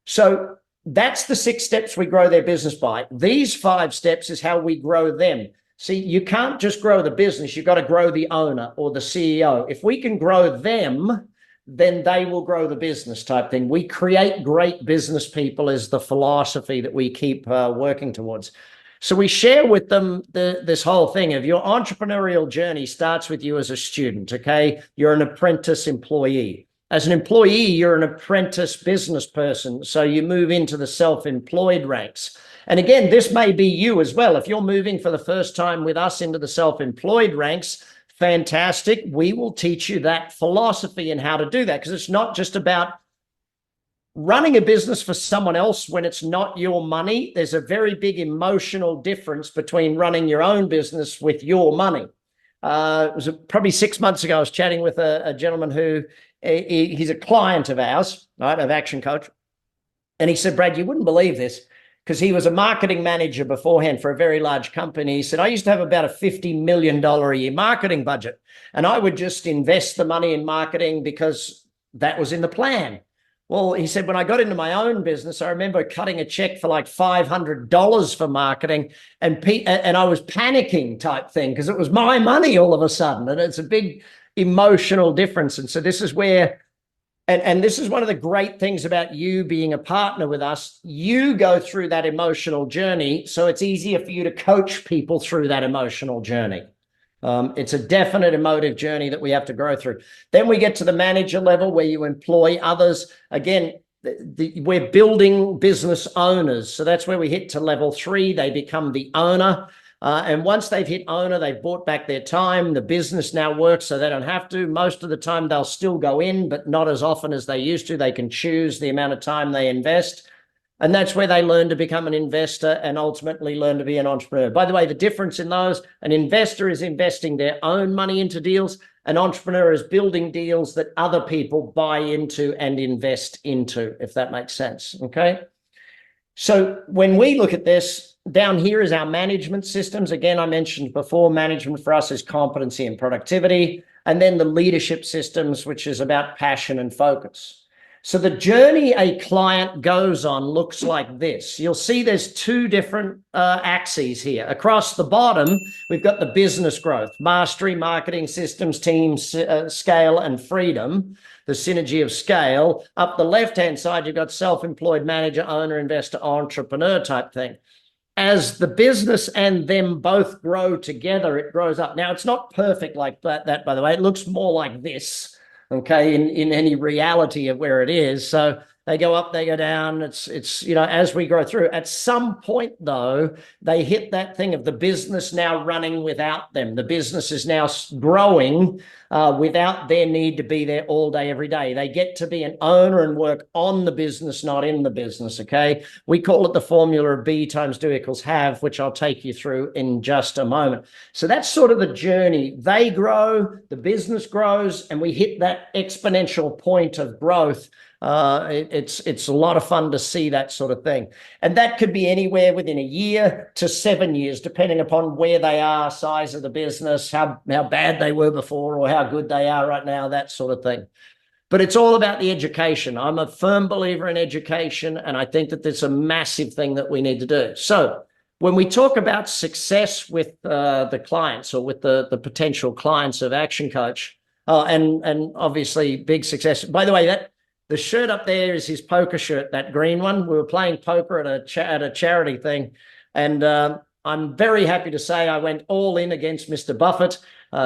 So that's the 6 steps we grow their business by. These 5 steps is how we grow them. See, you can't just grow the business. You've got to grow the owner or the CEO. If we can grow them, then they will grow the business type thing. We create great business people is the philosophy that we keep working towards. So we share with them this whole thing of your entrepreneurial journey starts with you as a student, okay? You're an apprentice employee. As an employee, you're an apprentice business person. So you move into the self-employed ranks. And again, this may be you as well. If you're moving for the first time with us into the self-employed ranks, fantastic. We will teach you that philosophy and how to do that, because it's not just about running a business for someone else when it's not your money. There's a very big emotional difference between running your own business with your money. It was probably 6 months ago, I was chatting with a gentleman who, he's a client of ours, right, of Action Coach. And he said, Brad, you wouldn't believe this, because he was a marketing manager beforehand for a very large company. He said, I used to have about a $50 million a year marketing budget, and I would just invest the money in marketing because that was in the plan. Well, he said, when I got into my own business, I remember cutting a check for like $500 for marketing, and I was panicking type thing because it was my money all of a sudden. And it's a big emotional difference. And so this is where, and this is one of the great things about you being a partner with us. You go through that emotional journey, so it's easier for you to coach people through that emotional journey. It's a definite emotive journey that we have to grow through. Then we get to the manager level where you employ others. Again, we're building business owners. So that's where we hit to level 3. They become the owner. And once they've hit owner, they've bought back their time. The business now works so they don't have to. Most of the time they'll still go in, but not as often as they used to. They can choose the amount of time they invest. And that's where they learn to become an investor and ultimately learn to be an entrepreneur. By the way, the difference in those, an investor is investing their own money into deals. An entrepreneur is building deals that other people buy into and invest into, if that makes sense. Okay. So when we look at this, down here is our management systems. Again, I mentioned before, management for us is competency and productivity. And then the leadership systems, which is about passion and focus. So the journey a client goes on looks like this. You'll see there's 2 different axes here. Across the bottom, we've got the business growth, mastery, marketing, systems, teams, scale, and freedom, the synergy of scale. Up the left-hand side, you've got self-employed manager, owner, investor, entrepreneur type thing. As the business and them both grow together, it grows up. Now, it's not perfect like that, by the way. It looks more like this. Okay, in any reality of where it is. So they go up, they go down. It's you know, as we grow through. At some point, though, they hit that thing of the business now running without them. The business is now growing without their need to be there all day, every day. They get to be an owner and work on the business, not in the business, okay? We call it the formula of B times do equals have, which I'll take you through in just a moment. So that's sort of the journey. They grow, the business grows, and we hit that exponential point of growth. It's a lot of fun to see that sort of thing. And that could be anywhere within a year to 7 years, depending upon where they are, size of the business, how bad they were before or how good they are right now, that sort of thing. But it's all about the education. I'm a firm believer in education, and I think that there's a massive thing that we need to do. So when we talk about success with the clients or with the potential clients of Action Coach, and obviously big success. By the way, the shirt up there is his poker shirt, that green one. We were playing poker at a charity thing. And I'm very happy to say I went all in against Mr. Buffett,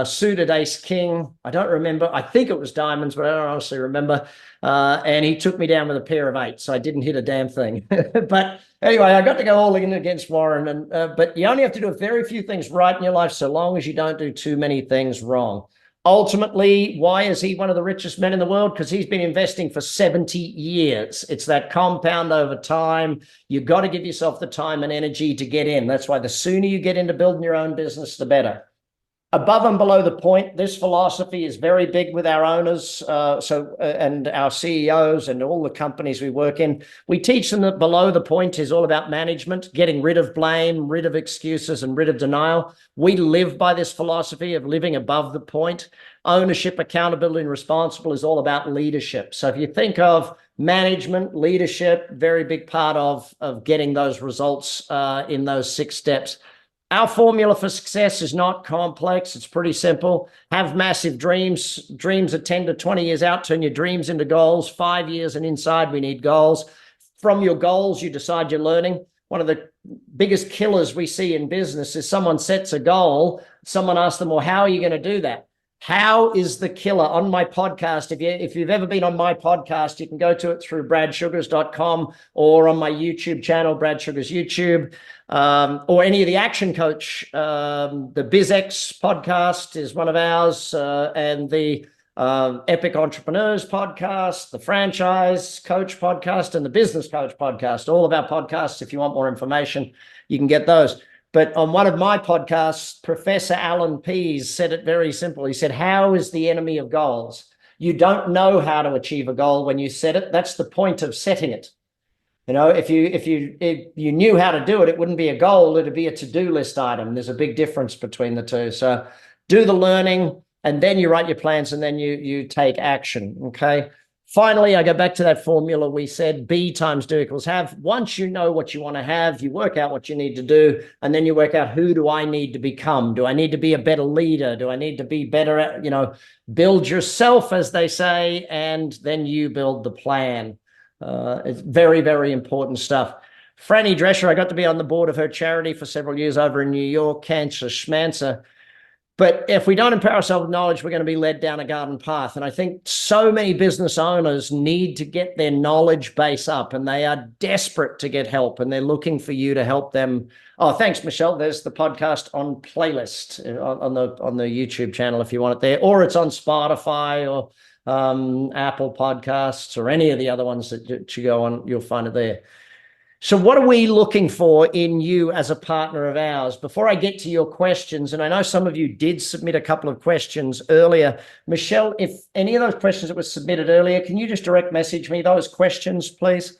suited ace king. I don't remember. I think it was diamonds, but I don't honestly remember. And he took me down with a pair of 8s. So I didn't hit a damn thing. But anyway, I got to go all in against Warren. But you only have to do a very few things right in your life so long as you don't do too many things wrong. Ultimately, why is he one of the richest men in the world? Because he's been investing for 70 years. It's that compound over time. You've got to give yourself the time and energy to get in. That's why the sooner you get into building your own business, the better. Above and below the point, this philosophy is very big with our owners and our CEOs and all the companies we work in. We teach them that below the point is all about management, getting rid of blame, rid of excuses, and rid of denial. We live by this philosophy of living above the point. Ownership, accountability, and responsible is all about leadership. So if you think of management, leadership, very big part of getting those results in those 6 steps. Our formula for success is not complex. It's pretty simple. Have massive dreams. Dreams are 10 to 20 years out. Turn your dreams into goals. 5 years and inside, we need goals. From your goals, you decide you're learning. One of the biggest killers we see in business is someone sets a goal. Someone asks them, well, how are you going to do that? How is the killer? On my podcast, if you've ever been on my podcast, you can go to it through bradsugars.com or on my YouTube channel, Brad Sugars YouTube, or any of the Action Coach. The BizX podcast is one of ours, and the Epic Entrepreneurs podcast, the Franchise Coach podcast, and the Business Coach podcast. All of our podcasts, if you want more information, you can get those. But on one of my podcasts, Professor Alan Pease said it very simple. He said, how is the enemy of goals? You don't know how to achieve a goal when you set it. That's the point of setting it. You know, if you knew how to do it, it wouldn't be a goal. It'd be a to-do list item. There's a big difference between the two. So do the learning, and then you write your plans, and then you take action, okay? Finally, I go back to that formula we said, B times do equals have. Once you know what you want to have, you work out what you need to do, and then you work out, who do I need to become? Do I need to be a better leader? Do I need to be better at, build yourself, as they say, and then you build the plan. It's very, very important stuff. Franny Drescher, I got to be on the board of her charity for several years over in New York, Cancer Schmancer. But if we don't empower ourselves with knowledge, we're going to be led down a garden path. And I think so many business owners need to get their knowledge base up, and they are desperate to get help, and they're looking for you to help them. Oh, thanks, Michelle. There's the podcast on playlist on the YouTube channel if you want it there, or it's on Spotify or Apple Podcasts or any of the other ones that you go on. You'll find it there. So what are we looking for in you as a partner of ours? Before I get to your questions, and I know some of you did submit a couple of questions earlier. Michelle, if any of those questions that were submitted earlier, can you just direct message me those questions, please?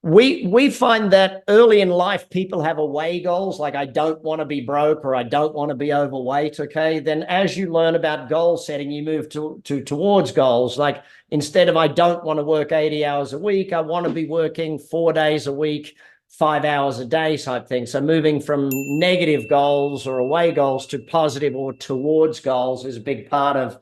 We find that early in life, people have away goals, like I don't want to be broke or I don't want to be overweight, okay? Then as you learn about goal setting, you move towards goals. Like instead of I don't want to work 80 hours a week, I want to be working 4 days a week, 5 hours a day type thing. So moving from negative goals or away goals to positive or towards goals is a big part of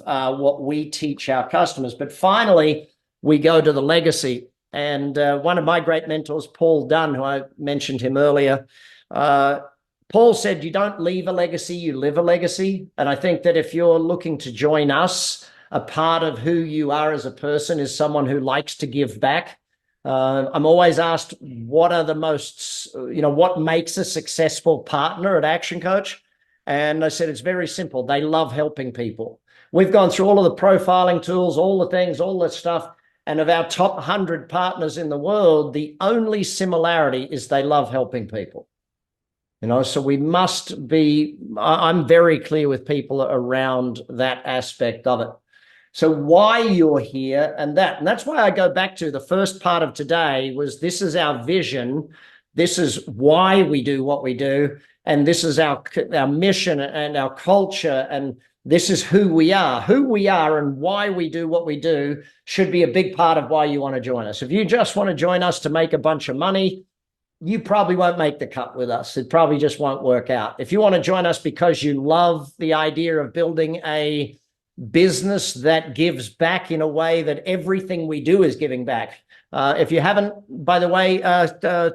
what we teach our customers. But finally, we go to the legacy. And one of my great mentors, Paul Dunn, who I mentioned him earlier, Paul said, you don't leave a legacy, you live a legacy. And I think that if you're looking to join us, a part of who you are as a person is someone who likes to give back. I'm always asked, what are the most, what makes a successful partner at Action Coach? And I said, it's very simple. They love helping people. We've gone through all of the profiling tools, all the things, all that stuff. And of our top 100 partners in the world, the only similarity is they love helping people. So we must be, I'm very clear with people around that aspect of it. So why you're here and that's why I go back to the first part of today was this is our vision. This is why we do what we do. And this is our mission and our culture, and this is who we are. Who we are and why we do what we do should be a big part of why you want to join us. If you just want to join us to make a bunch of money, you probably won't make the cut with us. It probably just won't work out. If you want to join us because you love the idea of building a business that gives back in a way that everything we do is giving back. If you haven't, by the way,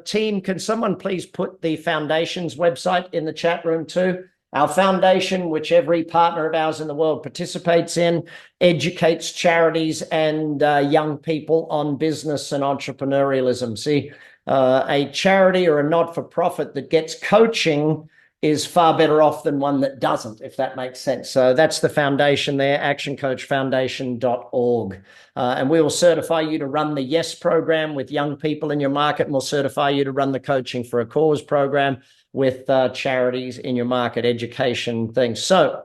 team, can someone please put the foundation's website in the chat room too? Our foundation, which every partner of ours in the world participates in, educates charities and young people on business and entrepreneurialism. See, a charity or a not-for-profit that gets coaching is far better off than one that doesn't, if that makes sense. So that's the foundation there, actioncoachfoundation.org. And we will certify you to run the YES program with young people in your market, and we'll certify you to run the Coaching for a Cause program with charities in your market, education things. So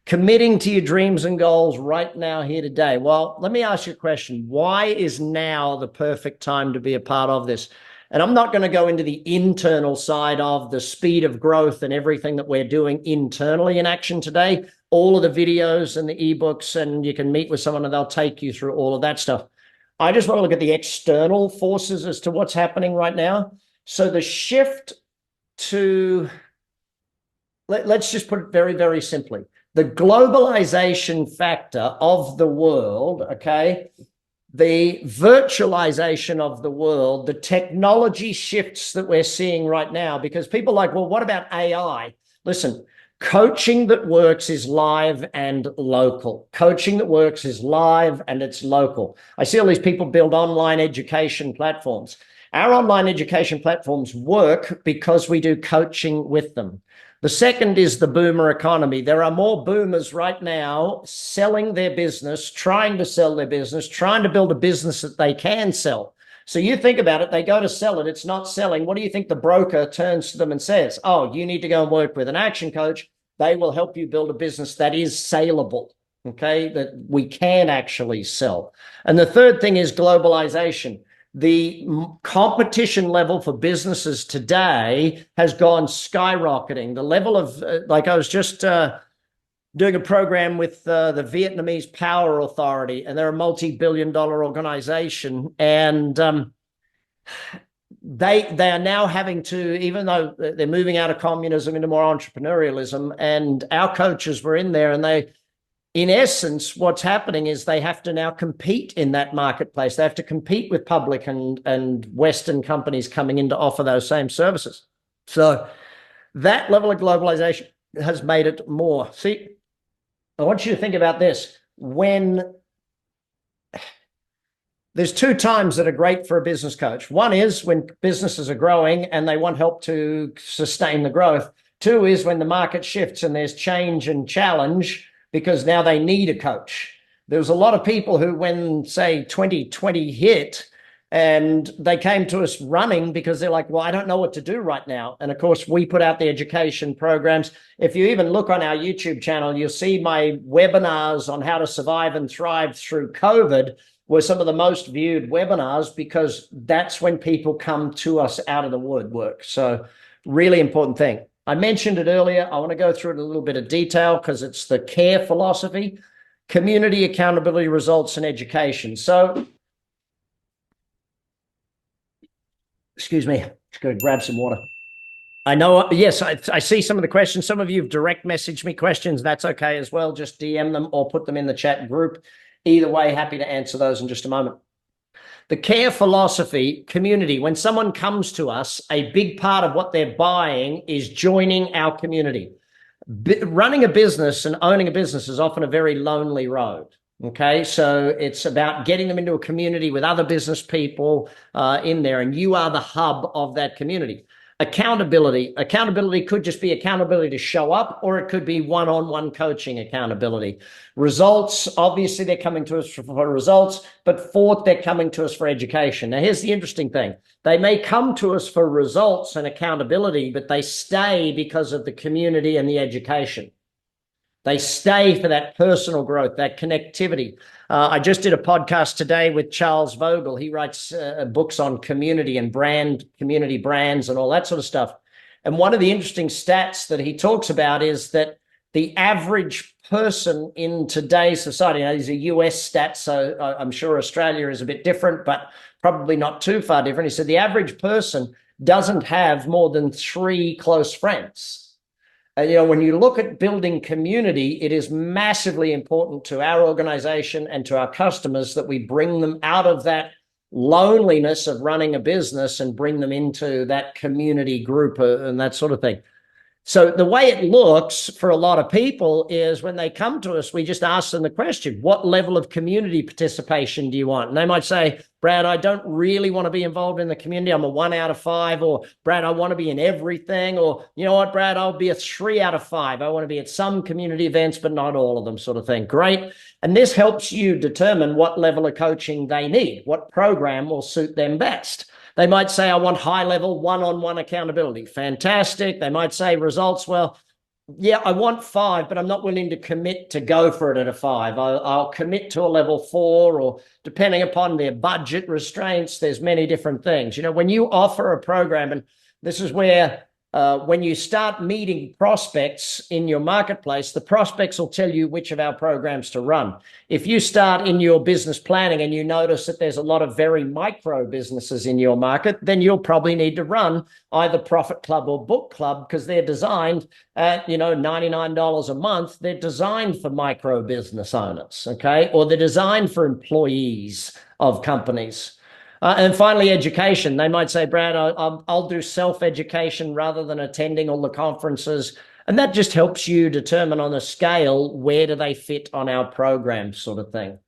committing to your dreams and goals right now here today. Well, let me ask you a question. Why is now the perfect time to be a part of this? And I'm not going to go into the internal side of the speed of growth and everything that we're doing internally in Action today, all of the videos and the ebooks, and you can meet with someone and they'll take you through all of that stuff. I just want to look at the external forces as to what's happening right now. So the shift to, let's just put it very, very simply, the globalization factor of the world, okay, the virtualization of the world, the technology shifts that we're seeing right now, because people are like, well, what about AI? Listen, coaching that works is live and local. Coaching that works is live and it's local. I see all these people build online education platforms. Our online education platforms work because we do coaching with them. The second is the boomer economy. There are more boomers right now selling their business, trying to sell their business, trying to build a business that they can sell. So you think about it, they go to sell it, it's not selling. What do you think the broker turns to them and says? Oh, you need to go and work with an action coach. They will help you build a business that is saleable, okay, that we can actually sell. And the third thing is globalization. The competition level for businesses today has gone skyrocketing. The level of, like I was just doing a program with the Vietnamese Power Authority, and they're a multi-billion-dollar organization, and they are now having to, even though they're moving out of communism into more entrepreneurialism, and our coaches were in there, and they, in essence, what's happening is they have to now compete in that marketplace. They have to compete with public and Western companies coming in to offer those same services. So that level of globalization has made it more. See, I want you to think about this. When there's two times that are great for a business coach. One is when businesses are growing and they want help to sustain the growth. Two is when the market shifts and there's change and challenge because now they need a coach. There was a lot of people who, when, say, 2020 hit, and they came to us running because they're like, well, I don't know what to do right now. And of course, we put out the education programs. If you even look on our YouTube channel, you'll see my webinars on how to survive and thrive through COVID were some of the most viewed webinars because that's when people come to us out of the woodwork. So really important thing. I mentioned it earlier. I want to go through it in a little bit of detail because it's the CARE philosophy: community, accountability, results, and education. So, excuse me, just go grab some water. I know, yes, I see some of the questions. Some of you have direct messaged me questions. That's okay as well. Just DM them or put them in the chat group. Either way, happy to answer those in just a moment. The CARE philosophy, community. When someone comes to us, a big part of what they're buying is joining our community. Running a business and owning a business is often a very lonely road. Okay, so it's about getting them into a community with other business people in there, and you are the hub of that community. Accountability could just be accountability to show up, or it could be one-on-one coaching accountability. Results, obviously they're coming to us for results, but fourth, they're coming to us for education. Now, here's the interesting thing. They may come to us for results and accountability, but they stay because of the community and the education. They stay for that personal growth, that connectivity. I just did a podcast today with Charles Vogel. He writes books on community and community brands and all that sort of stuff. And one of the interesting stats that he talks about is that the average person in today's society, now these are US stats, so I'm sure Australia is a bit different, but probably not too far different. He said the average person doesn't have more than 3 close friends. When you look at building community, it is massively important to our organization and to our customers that we bring them out of that loneliness of running a business and bring them into that community group and that sort of thing. So the way it looks for a lot of people is when they come to us, we just ask them the question, what level of community participation do you want? And they might say, Brad, I don't really want to be involved in the community. I'm a 1 out of 5. Or Brad, I want to be in everything. Or you know what, Brad, I'll be a 3 out of 5. I want to be at some community events, but not all of them, sort of thing. Great. And this helps you determine what level of coaching they need, what program will suit them best. They might say, I want high-level one-on-one accountability. Fantastic. They might say results. Well, yeah, I want 5, but I'm not willing to commit to go for it at a 5. I'll commit to a level 4, or depending upon their budget restraints, there's many different things. When you offer a program, and this is where when you start meeting prospects in your marketplace, the prospects will tell you which of our programs to run. If you start in your business planning and you notice that there's a lot of very micro businesses in your market, then you'll probably need to run either Profit Club or Book Club, because they're designed at, $99 a month. They're designed for micro business owners, okay? Or they're designed for employees of companies. And finally, education. They might say, Brad, I'll do self-education rather than attending all the conferences. And that just helps you determine on a scale, where do they fit on our program, sort of thing.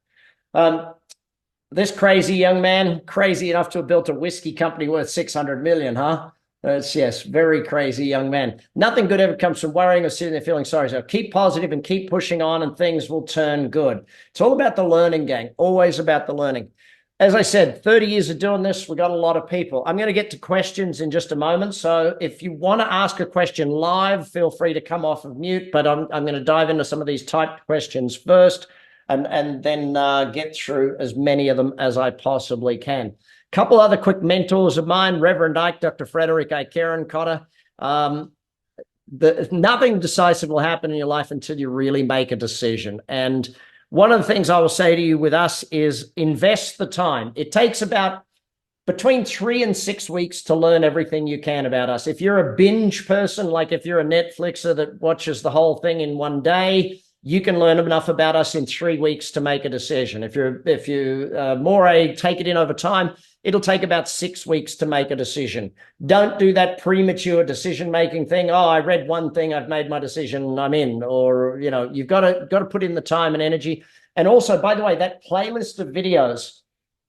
This crazy young man, crazy enough to have built a whiskey company worth 600 million, huh? Yes, very crazy young man. Nothing good ever comes from worrying or sitting there feeling sorry. So keep positive and keep pushing on, and things will turn good. It's all about the learning, gang. Always about the learning. As I said, 30 years of doing this, we got a lot of people. I'm going to get to questions in just a moment. So if you want to ask a question live, feel free to come off of mute, but I'm going to dive into some of these typed questions first and then get through as many of them as I possibly can. A couple other quick mentors of mine, Reverend Ike, Dr. Frederick A. Karen Cotter. Nothing decisive will happen in your life until you really make a decision. And one of the things I will say to you with us is invest the time. It takes about between 3 and 6 weeks to learn everything you can about us. If you're a binge person, like if you're a Netflixer that watches the whole thing in one day, you can learn enough about us in 3 weeks to make a decision. If you more take it in over time, it'll take about 6 weeks to make a decision. Don't do that premature decision-making thing. Oh, I read one thing, I've made my decision, I'm in. Or, you've got to put in the time and energy. And also, by the way, that playlist of videos,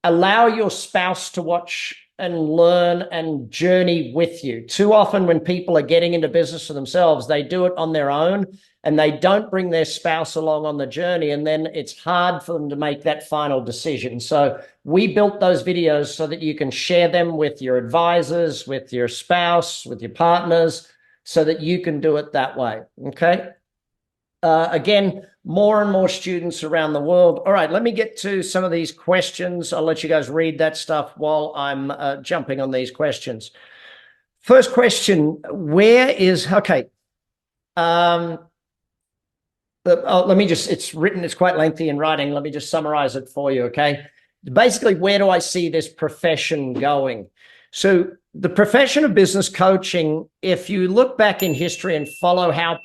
allow your spouse to watch and learn and journey with you. Too often when people are getting into business for themselves, they do it on their own and they don't bring their spouse along on the journey. And then it's hard for them to make that final decision. So we built those videos so that you can share them with your advisors, with your spouse, with your partners, so that you can do it that way. Okay. Again, more and more students around the world. All right, let me get to some of these questions. I'll let you guys read that stuff while I'm jumping on these questions. First question, okay. Let me just, it's quite lengthy in writing. Let me just summarize it for you, okay? Basically, where do I see this profession going? So the profession of business coaching, if you look back in history and follow how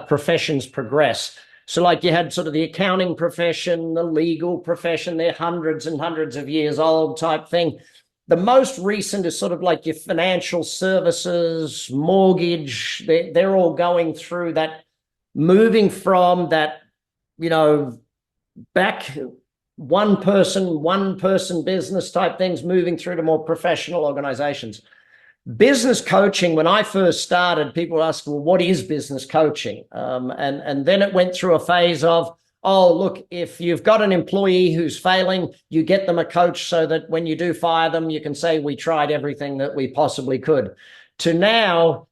professions progress, so like you had sort of the accounting profession, the legal profession, they're hundreds and hundreds of years old type thing. The most recent is sort of like your financial services, mortgage, they're all going through that, moving from that, back one person business type things, moving through to more professional organizations. Business coaching, when I first started, people asked, well, what is business coaching? And then it went through a phase of, oh, look, if you've got an employee who's failing, you get them a coach so that when you do fire them, you can say, we tried everything that we possibly could. To now,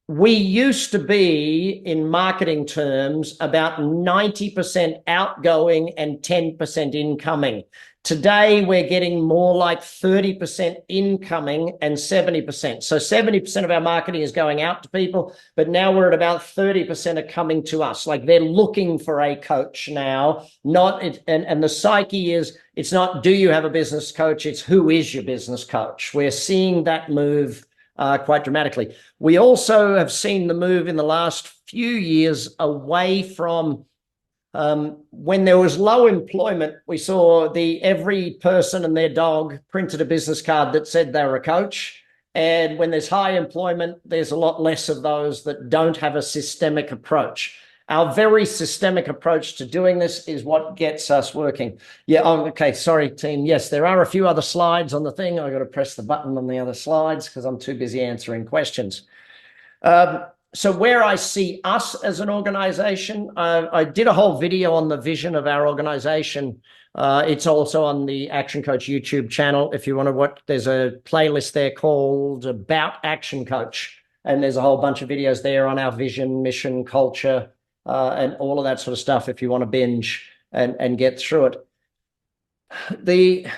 we used to be, in marketing terms, about 90% outgoing and 10% incoming. Today, we're getting more like 30% incoming and 70%. So 70% of our marketing is going out to people, but now we're at about 30% are coming to us. Like they're looking for a coach now, and the psyche is, it's not, do you have a business coach? It's who is your business coach? We're seeing that move quite dramatically. We also have seen the move in the last few years away from when there was low employment, we saw every person and their dog printed a business card that said they were a coach. And when there's high employment, there's a lot less of those that don't have a systemic approach. Our very systemic approach to doing this is what gets us working. Yeah, okay, sorry, team. Yes, there are a few other slides on the thing. I've got to press the button on the other slides because I'm too busy answering questions. So where I see us as an organization, I did a whole video on the vision of our organization. It's also on the Action Coach YouTube channel. If you want to watch, there's a playlist there called About Action Coach. And there's a whole bunch of videos there on our vision, mission, culture, and all of that sort of stuff if you want to binge and get through it.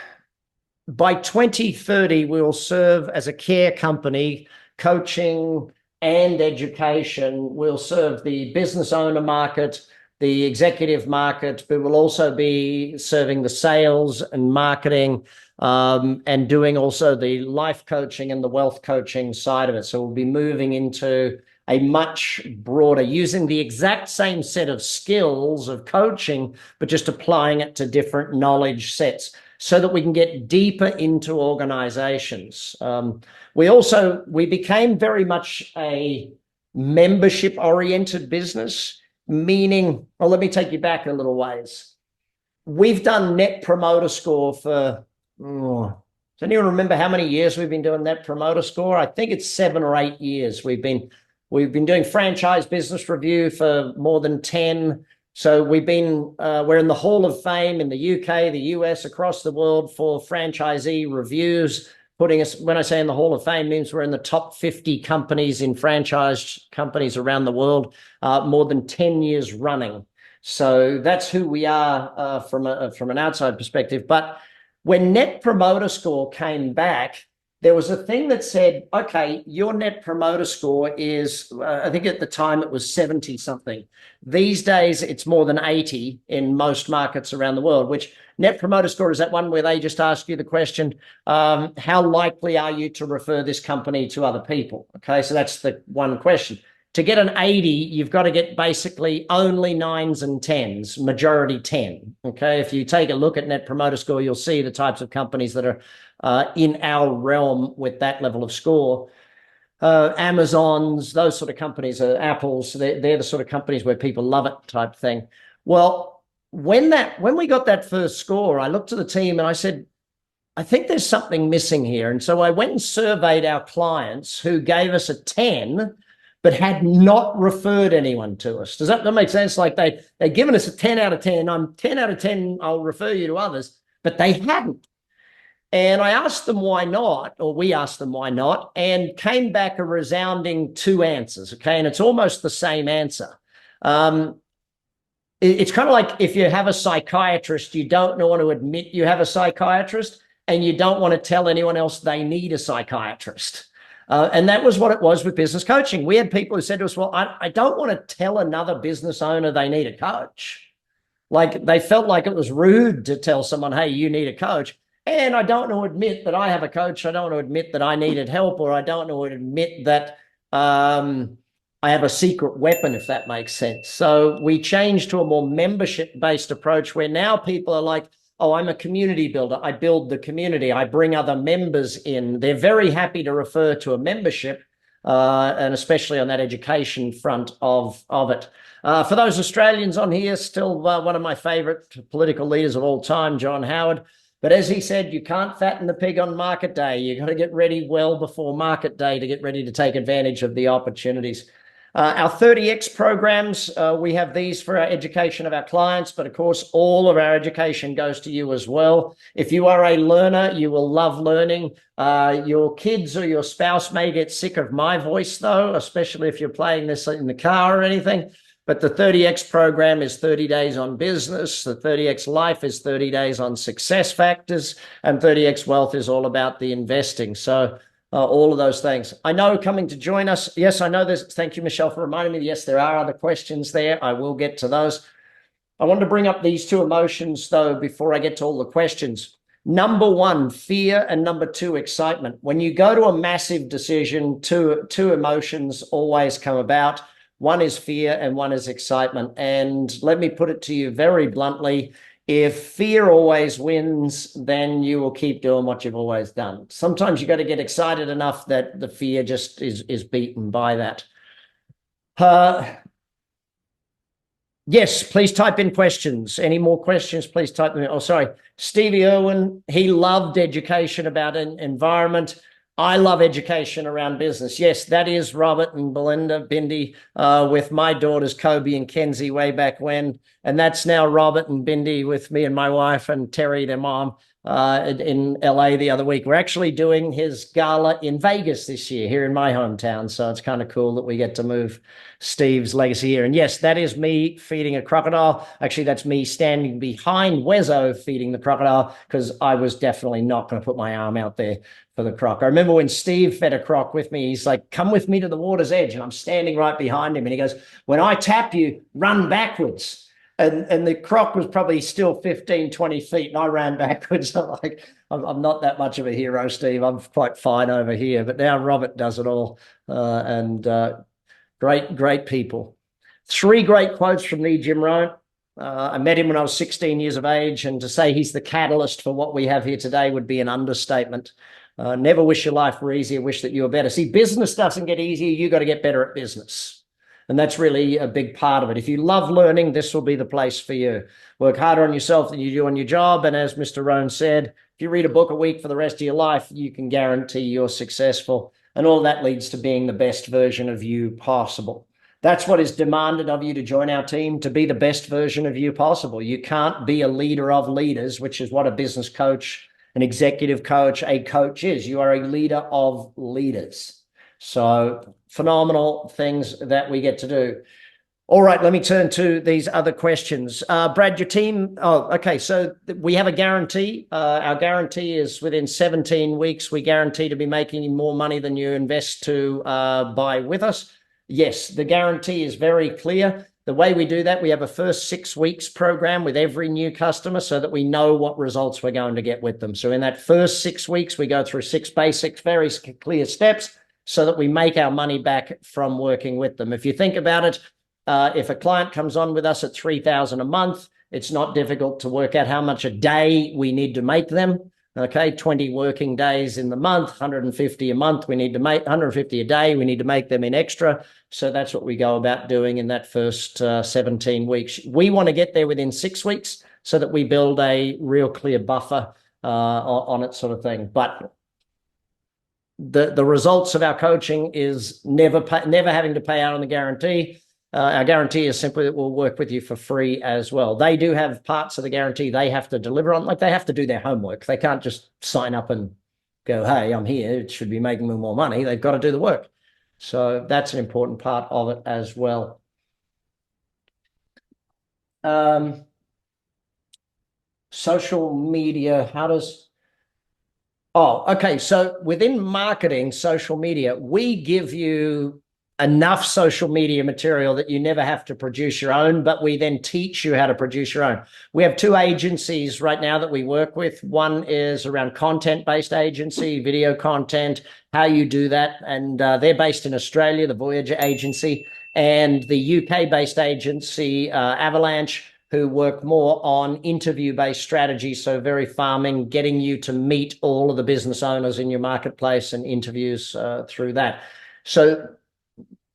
By 2030, we will serve as a care company, coaching and education. Will serve the business owner market, the executive market, but we'll also be serving the sales and marketing and doing also the life coaching and the wealth coaching side of it. So we'll be moving into a much broader, using the exact same set of skills of coaching, but just applying it to different knowledge sets so that we can get deeper into organizations. We became very much a membership-oriented business, meaning, well, let me take you back a little ways. We've done Net Promoter Score for, does anyone remember how many years we've been doing Net Promoter Score? I think it's 7 or 8 years. We've been doing Franchise Business Review for more than 10. So we're in the Hall of Fame in the UK, the US, across the world for franchisee reviews, putting us, when I say in the Hall of Fame, means we're in the top 50 companies in franchise companies around the world, more than 10 years running. So that's who we are from an outside perspective. But when Net Promoter Score came back, there was a thing that said, okay, your Net Promoter Score is, I think at the time it was 70 something. These days, it's more than 80 in most markets around the world, which Net Promoter Score is that one where they just ask you the question, how likely are you to refer this company to other people? Okay, so that's the one question. to get an 80, you've got to get basically only 9s and 10s, majority 10. Okay. If you take a look at Net Promoter Score, you'll see the types of companies that are in our realm with that level of score. Amazons, those sort of companies, Apples, they're the sort of companies where people love it type thing. Well, when we got that first score, I looked at the team and I said, I think there's something missing here. And so I went and surveyed our clients who gave us a 10, but had not referred anyone to us. Does that make sense? Like they'd given us a 10 out of 10. I'm 10 out of 10. I'll refer you to others, but they hadn't. And I asked them why not, or we asked them why not, and came back a resounding 2 answers. Okay. And it's almost the same answer. It's kind of like if you have a psychiatrist, you don't want to admit you have a psychiatrist, and you don't want to tell anyone else they need a psychiatrist. And that was what it was with business coaching. We had people who said to us, well, I don't want to tell another business owner they need a coach. Like they felt like it was rude to tell someone, hey, you need a coach. And I don't want to admit that I have a coach. I don't want to admit that I needed help, or I don't want to admit that I have a secret weapon, if that makes sense. So we changed to a more membership-based approach where now people are like, oh, I'm a community builder. I build the community. I bring other members in. They're very happy to refer to a membership, and especially on that education front of it. For those Australians on here, still one of my favorite political leaders of all time, John Howard. But as he said, you can't fatten the pig on market day. You got to get ready well before market day to get ready to take advantage of the opportunities. Our 30X programs, we have these for our education of our clients, but of course, all of our education goes to you as well. If you are a learner, you will love learning. Your kids or your spouse may get sick of my voice, though, especially if you're playing this in the car or anything. But the 30X program is 30 days on business. The 30X life is 30 days on success factors. And 30X wealth is all about the investing. So all of those things. I know coming to join us. Yes, I know this. Thank you, Michelle, for reminding me. Yes, there are other questions there. I will get to those. I wanted to bring up these 2 emotions, though, before I get to all the questions. Number 1, fear, and number 2, excitement. When you go to a massive decision, two emotions always come about. One is fear and one is excitement. And let me put it to you very bluntly. If fear always wins, then you will keep doing what you've always done. Sometimes you got to get excited enough that the fear just is beaten by that. Yes, please type in questions. Any more questions, please type them in. Oh, sorry. Stevie Irwin, he loved education about environment. I love education around business. Yes, that is Robert and Belinda Bindi with my daughters, Kobe and Kenzie, way back when. And that's now Robert and Bindi with me and my wife and Terry, their mom, in LA the other week. We're actually doing his gala in Vegas this year, here in my hometown. So it's kind of cool that we get to move Steve's legacy here. And yes, that is me feeding a crocodile. Actually, that's me standing behind Wezzo feeding the crocodile, because I was definitely not going to put my arm out there for the croc. I remember when Steve fed a croc with me, he's like, come with me to the water's edge. And I'm standing right behind him. And he goes, when I tap you, run backwards. And the croc was probably still 15, 20 feet. And I ran backwards. I'm like, I'm not that much of a hero, Steve. I'm quite fine over here. But now Robert does it all. Great people. 3 great quotes from Lee Jim Rohn. I met him when I was 16 years of age. And to say he's the catalyst for what we have here today would be an understatement. Never wish your life were easier, wish that you were better. See, business doesn't get easier. You got to get better at business. And that's really a big part of it. If you love learning, this will be the place for you. Work harder on yourself than you do on your job. And as Mr. Rohn said, if you read a book a week for the rest of your life, you can guarantee you're successful. And all that leads to being the best version of you possible. That's what is demanded of you to join our team, to be the best version of you possible. You can't be a leader of leaders, which is what a business coach, an executive coach, a coach is. You are a leader of leaders. So phenomenal things that we get to do. All right, let me turn to these other questions. Brad, your team, okay, so we have a guarantee. Our guarantee is within 17 weeks, we guarantee to be making more money than you invest to buy with us. Yes, the guarantee is very clear. The way we do that, we have a first 6 weeks program with every new customer so that we know what results we're going to get with them. So in that first 6 weeks, we go through 6 basic, very clear steps. so that we make our money back from working with them. If you think about it, if a client comes on with us at $3,000 a month, it's not difficult to work out how much a day we need to make them. Okay, 20 working days in the month, 150 a month, we need to make 150 a day, we need to make them in extra. So that's what we go about doing in that first 17 weeks. We want to get there within 6 weeks so that we build a real clear buffer on it, sort of thing. But the results of our coaching is never having to pay out on the guarantee. Our guarantee is simply that we'll work with you for free as well. They do have parts of the guarantee they have to deliver on, like they have to do their homework. They can't just sign up and go, hey, I'm here, it should be making me more money. They've got to do the work. So that's an important part of it as well. Social media, how does... Oh, okay. So within marketing, social media, we give you enough social media material that you never have to produce your own, but we then teach you how to produce your own. We have 2 agencies right now that we work with. One is around content-based agency, video content, how you do that. And they're based in Australia, the Voyager agency, and the UK-based agency, Avalanche, who work more on interview-based strategy. So very farming, getting you to meet all of the business owners in your marketplace and interviews through that. So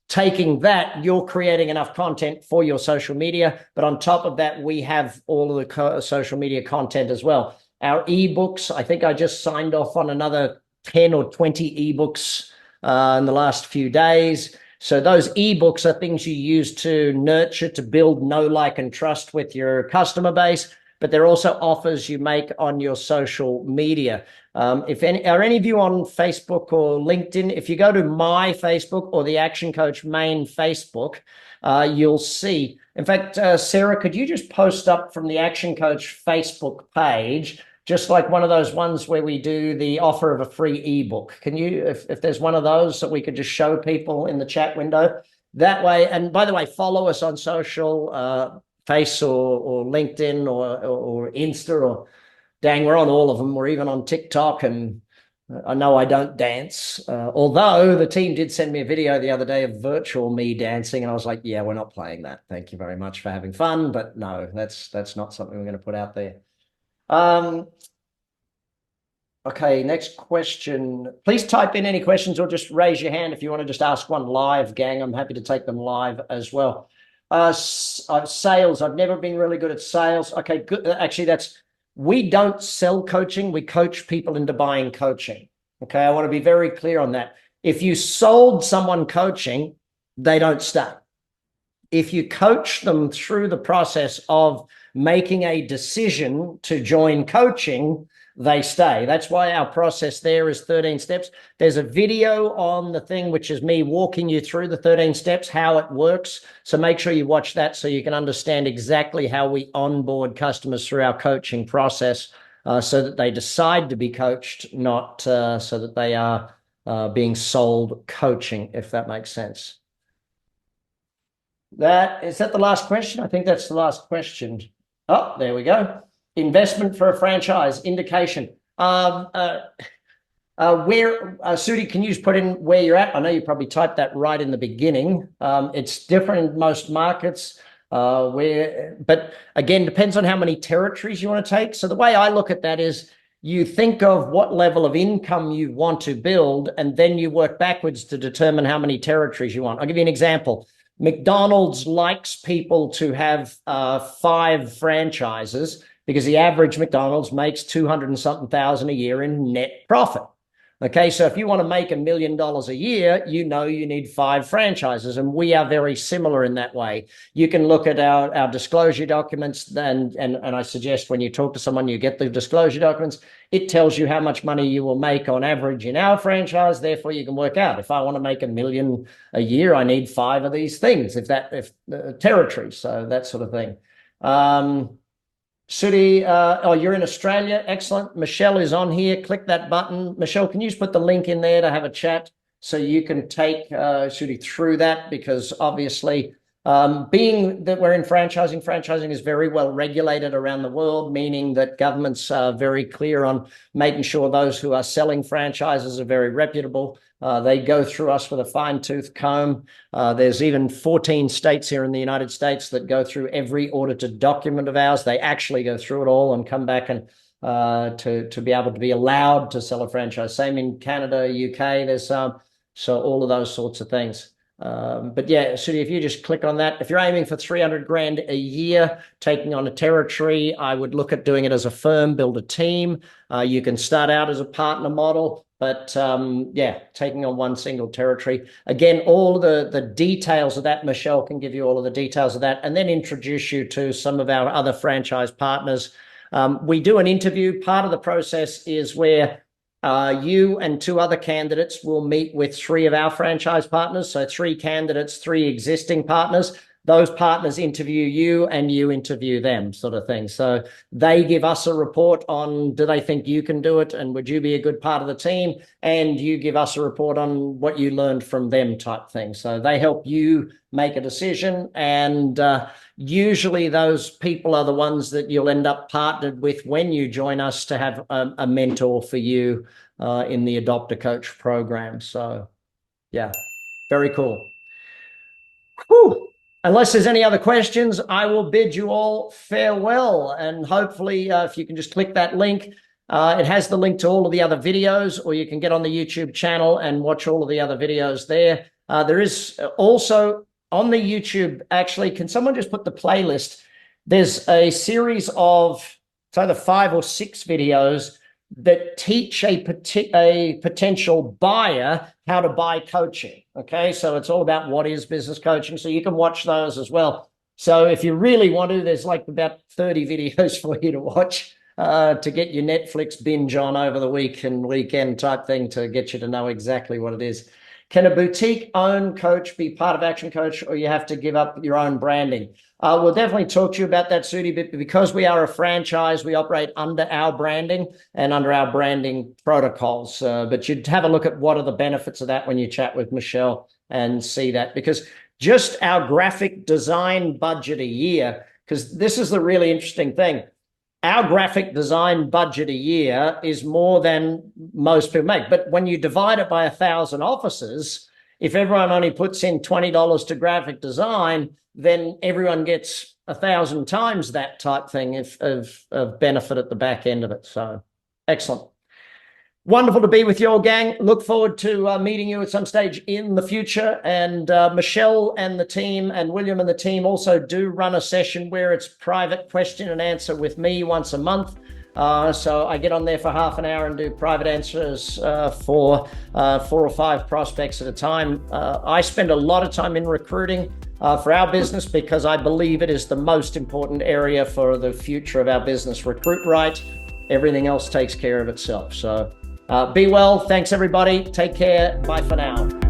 taking that, you're creating enough content for your social media, but on top of that, we have all of the social media content as well. Our ebooks, I think I just signed off on another 10 or 20 ebooks in the last few days. So those ebooks are things you use to nurture, to build know, like, and trust with your customer base, but they're also offers you make on your social media. Are any of you on Facebook or LinkedIn? If you go to my Facebook or the Action Coach main Facebook, you'll see. In fact, Sarah, could you just post up from the Action Coach Facebook page, just like one of those ones where we do the offer of a free ebook? Can you, if there's one of those that we could just show people in the chat window that way? And by the way, follow us on social, Face or LinkedIn or Insta, or dang, we're on all of them. We're even on TikTok, and I know I don't dance, although the team did send me a video the other day of virtual me dancing, and I was like, yeah, we're not playing that. Thank you very much for having fun, but no, that's not something we're going to put out there. Okay, next question. Please type in any questions or just raise your hand if you want to just ask one live, gang. I'm happy to take them live as well. Sales. I've never been really good at sales. Okay, good. Actually, we don't sell coaching. We coach people into buying coaching. Okay, I want to be very clear on that. If you sold someone coaching, they don't stay. If you coach them through the process of making a decision to join coaching, they stay. That's why our process there is 13 steps. There's a video on the thing, which is me walking you through the 13 steps, how it works. So make sure you watch that so you can understand exactly how we onboard customers through our coaching process, so that they decide to be coached, not so that they are being sold coaching, if that makes sense. Is that the last question? I think that's the last question. Oh, there we go. Investment for a franchise indication. Sudi, can you just put in where you're at? I know you probably typed that right in the beginning. It's different in most markets, but again, depends on how many territories you want to take. So the way I look at that is you think of what level of income you want to build, and then you work backwards to determine how many territories you want. I'll give you an example. McDonald's likes people to have 5 franchises, because the average McDonald's makes 200 and something thousand a year in net profit. Okay, so if you want to make $1 million a year, you know you need 5 franchises, and we are very similar in that way. You can look at our disclosure documents, and I suggest when you talk to someone, you get the disclosure documents. It tells you how much money you will make on average in our franchise. Therefore, you can work out, if I want to make $1 million a year, I need 5 of these things, if territories, so that sort of thing. Sudi, you're in Australia. Excellent. Michelle is on here. Click that button. Michelle, can you just put the link in there to have a chat so you can take Sudi through that? Because obviously Being that we're in franchising is very well regulated around the world, meaning that governments are very clear on making sure those who are selling franchises are very reputable. They go through us with a fine-tooth comb. There's even 14 states here in the United States that go through every audited document of ours. They actually go through it all and come back and to be able to be allowed to sell a franchise. Same in Canada, UK, there's some. So all of those sorts of things. But yeah, Sudi, if you just click on that, if you're aiming for 300 grand a year, taking on a territory, I would look at doing it as a firm, build a team. You can start out as a partner model, but yeah, taking on one single territory. Again, all the details of that, Michelle can give you all of the details of that, and then introduce you to some of our other franchise partners. We do an interview. Part of the process is where you and 2 other candidates will meet with 3 of our franchise partners. So 3 candidates, 3 existing partners. Those partners interview you and you interview them, sort of thing. So they give us a report on, do they think you can do it? And would you be a good part of the team? And you give us a report on what you learned from them, type thing. So they help you make a decision. And usually those people are the ones that you'll end up partnered with when you join us to have a mentor for you in the Adopt a Coach program. So yeah, very cool. Whew. Unless there's any other questions, I will bid you all farewell. And hopefully, if you can just click that link, it has the link to all of the other videos, or you can get on the YouTube channel and watch all of the other videos there. There is also on the YouTube, actually, can someone just put the playlist? There's a series of, it's either 5 or 6 videos that teach a potential buyer how to buy coaching. Okay, so it's all about what is business coaching. So you can watch those as well. So if you really want to, there's like about 30 videos for you to watch to get your Netflix binge on over the week and weekend type thing, to get you to know exactly what it is. Can a boutique-owned coach be part of Action Coach, or you have to give up your own branding? We'll definitely talk to you about that, Sudi, but because we are a franchise, we operate under our branding and under our branding protocols. But you'd have a look at what are the benefits of that when you chat with Michelle and see that. Because just our graphic design budget a year, because this is the really interesting thing. Our graphic design budget a year is more than most people make. But when you divide it by 1,000 offices, if everyone only puts in $20 to graphic design, then everyone gets 1,000 times that type thing of benefit at the back end of it. So excellent. Wonderful to be with you all, gang. Look forward to meeting you at some stage in the future. And Michelle and the team and William and the team also do run a session where it's private question and answer with me once a month. So I get on there for half an hour and do private answers for 4 or 5 prospects at a time. I spend a lot of time in recruiting for our business because I believe it is the most important area for the future of our business. Recruit right, everything else takes care of itself. So be well. Thanks, everybody. Take care. Bye for now.